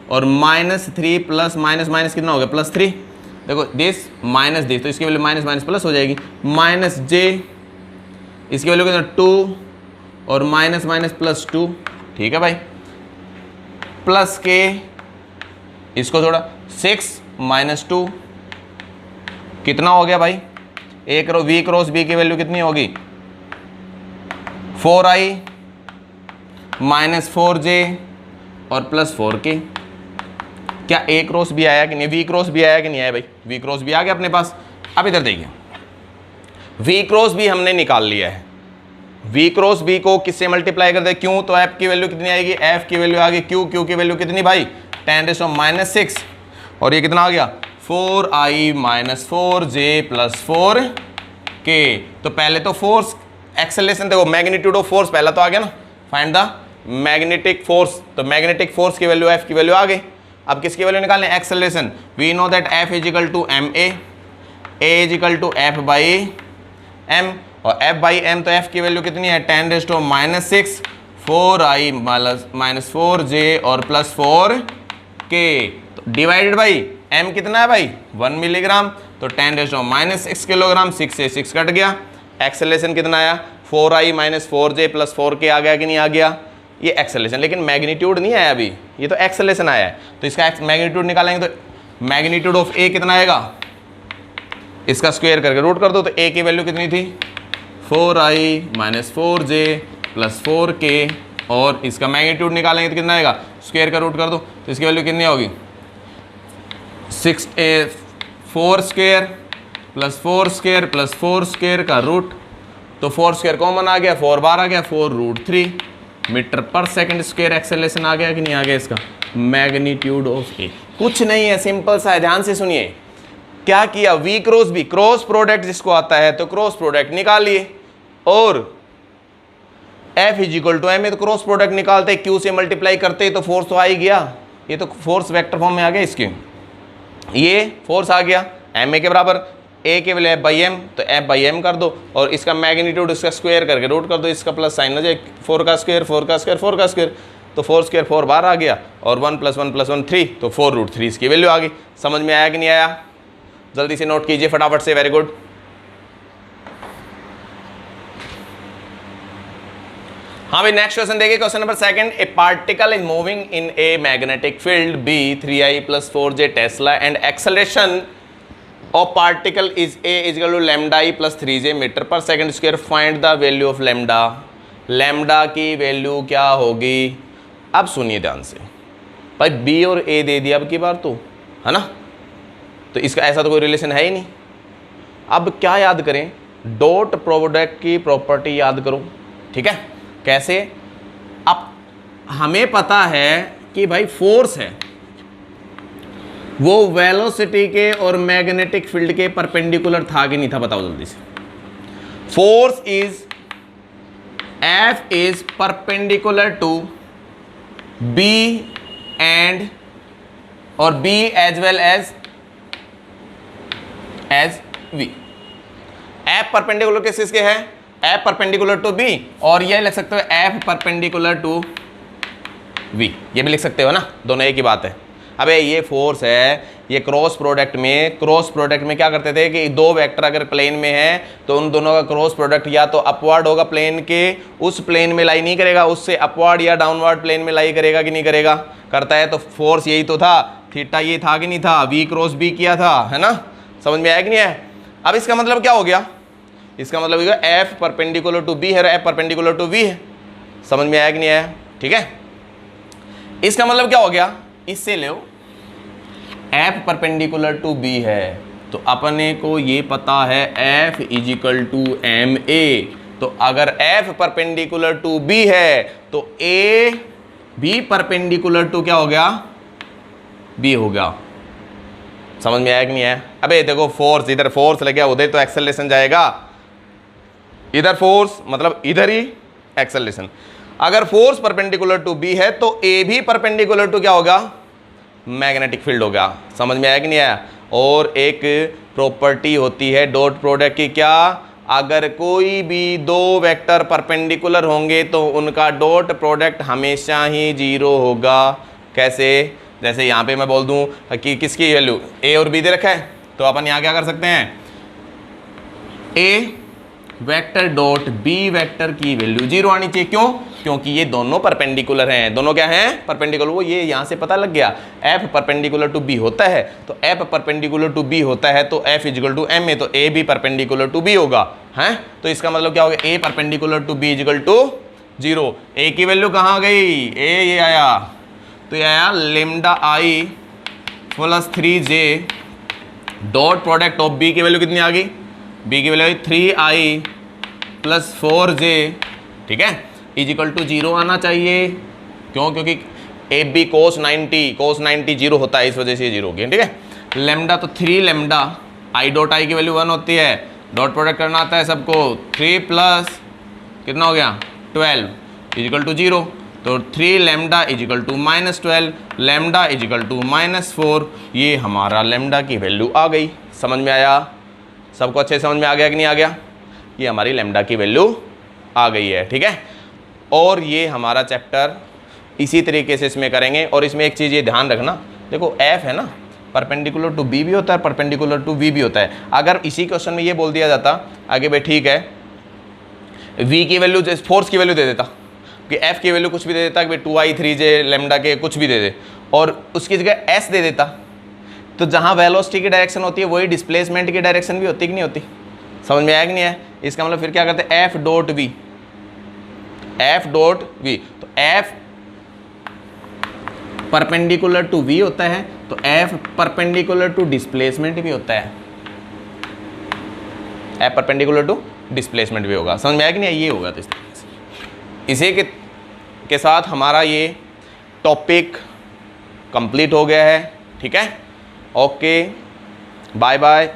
Speaker 1: और -3 प्लस माइनस कितना हो गया +3, देखो दिस माइनस दिस, तो इसकी वैल्यू माइनस प्लस हो जाएगी, -J, इसकी वैल्यू कितना 2 और माइनस +2, ठीक है भाई, +K, इसको थोड़ा 6 - 2, कितना हो गया भाई, एक V क्रॉस B की वैल्यू कितनी होगी 4I -4j और +4k। क्या ए क्रॉस भी आया कि नहीं, वी क्रॉस भी आया कि नहीं आया भाई, वी क्रॉस भी आ गया अपने पास। अब इधर देखिए, वी क्रॉस भी हमने निकाल लिया है। वी क्रॉस बी को किससे मल्टीप्लाई कर दे, क्यों, तो एफ की वैल्यू कितनी आएगी, एफ की वैल्यू आ गई क्यू, क्यू की वैल्यू कितनी भाई 10⁻⁻6 और ये कितना आ गया 4i - 4j + 4k। तो पहले तो फोर्स एक्सेलरेशन देखो, मैग्नीट्यूड ऑफ फोर्स पहला तो आ गया ना, फाइंड द मैग्नेटिक फोर्स, तो मैग्नेटिक फोर्स की वैल्यू एफ की वैल्यू आ गई। अब किसकी वैल्यू निकालने, acceleration, we know that F = ma, a = f/m और f/m, तो f की वैल्यू कितनी है 10⁻⁻6 4i - 4j और +4k, तो डिवाइडेड बाई m कितना है भाई 1 मिलीग्राम, तो 10⁻⁻6 किलोग्राम, 6 से 6 कट गया। एक्सेलरेशन कितना आया 4i - 4j + 4k आ गया कि नहीं आ गया, ये एक्सेलरेशन, लेकिन मैग्नीट्यूड नहीं आया अभी, ये तो एक्सेलरेशन आया है। तो इसका मैग्नीट्यूड निकालेंगे तो मैग्नीट्यूड ऑफ a कितना आएगा, इसका स्क्वायर करके रूट कर दो, तो a की वैल्यू कितनी थी 4i - 4j + 4k और इसका मैग्नीट्यूड निकालेंगे तो कितना आएगा, स्क्वायर का रूट कर दो, तो इसकी वैल्यू कितनी होगी 4 स्क्वायर + 4 स्क्वायर + 4 स्क्वायर का रूट, तो 4 स्क्वायर कॉमन आ गया, 4 बार आ गया, 4√3 मीटर/सेकंड स्क्वायर एक्सेलरेशन आ गया कि नहीं आ गया इसका मैग्नीट्यूड ऑफ ए। कुछ नहीं है, सिंपल सा है, ध्यान से सुनिए। क्या किया, V cross B, cross product जिसको आता है तो क्रॉस प्रोडक्ट निकालिए, और F = m, तो क्रॉस प्रोडक्ट निकालते Q से मल्टीप्लाई करते तो फोर्स तो आ ही गया, ये तो फोर्स वेक्टर फॉर्म में आ गया इसके, ये फोर्स आ गया ma के बराबर, a के वैल्यू F/m, तो F/m कर दो और इसका मैग्नीट्यूड इसका स्क्वायर करके रूट कर दो, इसका प्लस साइन हो जाए 4 का स्क्वायर 4 का स्क्वायर 4 का स्क्वायर, तो 4 स्क्वायर 4 बार आ गया और 1 + 1 + 1 3, तो 4√3 इसकी वैल्यू आ गई। समझ में आया कि नहीं आया, जल्दी से नोट कीजिए फटाफट से, वेरी गुड। हाँ भाई, नेक्स्ट क्वेश्चन देखिए, question number 2, A particle is moving in a magnetic field b 3i + 4j Tesla and acceleration of particle is a = λi + 3j metre per second square, find the value of lambda. Lambda की value क्या होगी, अब सुनिए ध्यान से भाई, b और a दे दिया अब की बार तो, है ना, तो इसका ऐसा तो कोई रिलेशन है ही नहीं। अब क्या याद करें, डॉट प्रोडक्ट की प्रॉपर्टी याद करो, ठीक है, कैसे, अब हमें पता है कि भाई फोर्स है वो वेलोसिटी के और मैग्नेटिक फील्ड के परपेंडिकुलर था कि नहीं था, बताओ जल्दी से। Force is F is perpendicular to B and और B as well as V। F perpendicular किसके है, F परपेंडिकुलर टू B, और ये लिख सकते हो F परपेंडिकुलर टू V, ये भी लिख सकते हो ना, दोनों एक ही बात है। अबे ये फोर्स है, ये क्रॉस प्रोडक्ट में क्या करते थे कि दो वेक्टर अगर प्लेन में है तो उन दोनों का क्रॉस प्रोडक्ट या तो अपवर्ड होगा प्लेन के, उस प्लेन में लाई नहीं करेगा, उससे अपवर्ड या डाउनवर्ड प्लेन में लाई करेगा कि नहीं करेगा, करता है। तो फोर्स यही तो था, थीटा ये था कि नहीं था, V क्रॉस B किया था, है ना, समझ में आया कि नहीं है। अब इसका मतलब क्या हो गया, इसका मतलब F परपेंडिकुलर टू B है और F परपेंडिकुलर टू V है, समझ में आया कि नहीं आया, ठीक है। इसका मतलब क्या हो गया, इससे लो F परपेंडिकुलर टू B है तो अपने को ये पता है F = ma, तो अगर F परपेंडिकुलर टू B है तो A भी परपेंडिकुलर टू क्या हो गया, B हो गया, समझ में आया कि नहीं आया। अबे देखो फोर्स, इधर फोर्स लगे उधर तो एक्सेलरेशन जाएगा, इधर फोर्स मतलब इधर ही एक्सेलरेशन। अगर फोर्स परपेंडिकुलर टू B है तो A भी परपेंडिकुलर टू क्या होगा, मैग्नेटिक फील्ड होगा, समझ में आया कि नहीं आया। और एक प्रॉपर्टी होती है डॉट प्रोडक्ट की, क्या, अगर कोई भी दो वेक्टर परपेंडिकुलर होंगे तो उनका डॉट प्रोडक्ट हमेशा ही 0 होगा। कैसे, जैसे यहाँ पे मैं बोल दूँ कि किसकी वैल्यू A और B दे रखा है, तो अपन यहाँ क्या कर सकते हैं, A vector dot B vector की वैल्यू 0 आनी चाहिए, क्यों, क्योंकि ये दोनों परपेंडिकुलर हैं, दोनों क्या हैं, परपेंडिकुलर। वो ये यहाँ से पता लग गया, F परपेंडिकुलर टू B होता है, तो F परपेंडिकुलर टू B होता है तो F = ma, तो A भी परपेंडिकुलर टू B होगा, हैं। तो इसका मतलब क्या हो गया, A परपेंडिकुलर टू B = 0। ए की वैल्यू कहाँ गई, ए ये आया, तो ये आया lambda I plus 3j dot product of B की वैल्यू कितनी आ गई, बी की वैल्यू 3i प्लस 4j, ठीक है, इज इक्वल टू 0 आना चाहिए। क्यों, क्योंकि ए बी कोस 90 0 होता है, इस वजह से ये 0 हो गया, ठीक है। लेमडा तो 3 लेमडा आई डॉट आई की वैल्यू 1 होती है, डॉट प्रोडक्ट करना आता है सबको, 3 प्लस कितना हो गया 12 इज इक्वल टू 0, तो 3 lambda is equal to -12, lambda is equal to -4, ये हमारा लेमडा की वैल्यू आ गई। समझ में आया, सबको अच्छे समझ में आ गया कि नहीं आ गया, ये हमारी लेमडा की वैल्यू आ गई है, ठीक है। और ये हमारा चैप्टर इसी तरीके से इसमें करेंगे। और इसमें एक चीज़ ये ध्यान रखना, देखो एफ है ना, परपेंडिकुलर टू बी भी होता है, परपेंडिकुलर टू वी भी होता है। अगर इसी क्वेश्चन में ये बोल दिया जाता आगे भाई ठीक है, वी की वैल्यू जैसे फोर्स की वैल्यू दे देता, कि एफ की वैल्यू कुछ भी दे देता कि 2i 3j लेमडा के कुछ भी दे दे, और उसकी जगह एस दे देता, तो जहाँ वेलोसिटी की डायरेक्शन होती है वही डिस्प्लेसमेंट की डायरेक्शन भी होती कि नहीं होती। समझ में आया कि नहीं है। इसका मतलब फिर क्या करते हैं, एफ डॉट वी, तो एफ परपेंडिकुलर टू वी होता है, तो एफ परपेंडिकुलर टू डिस्प्लेसमेंट भी होता है, एफ परपेंडिकुलर टू डिस्प्लेसमेंट भी होगा। समझ में आया कि नहीं, ये होगा। तो इस तरीके से इसी के साथ हमारा ये टॉपिक कंप्लीट हो गया है, ठीक है। Okay, bye bye.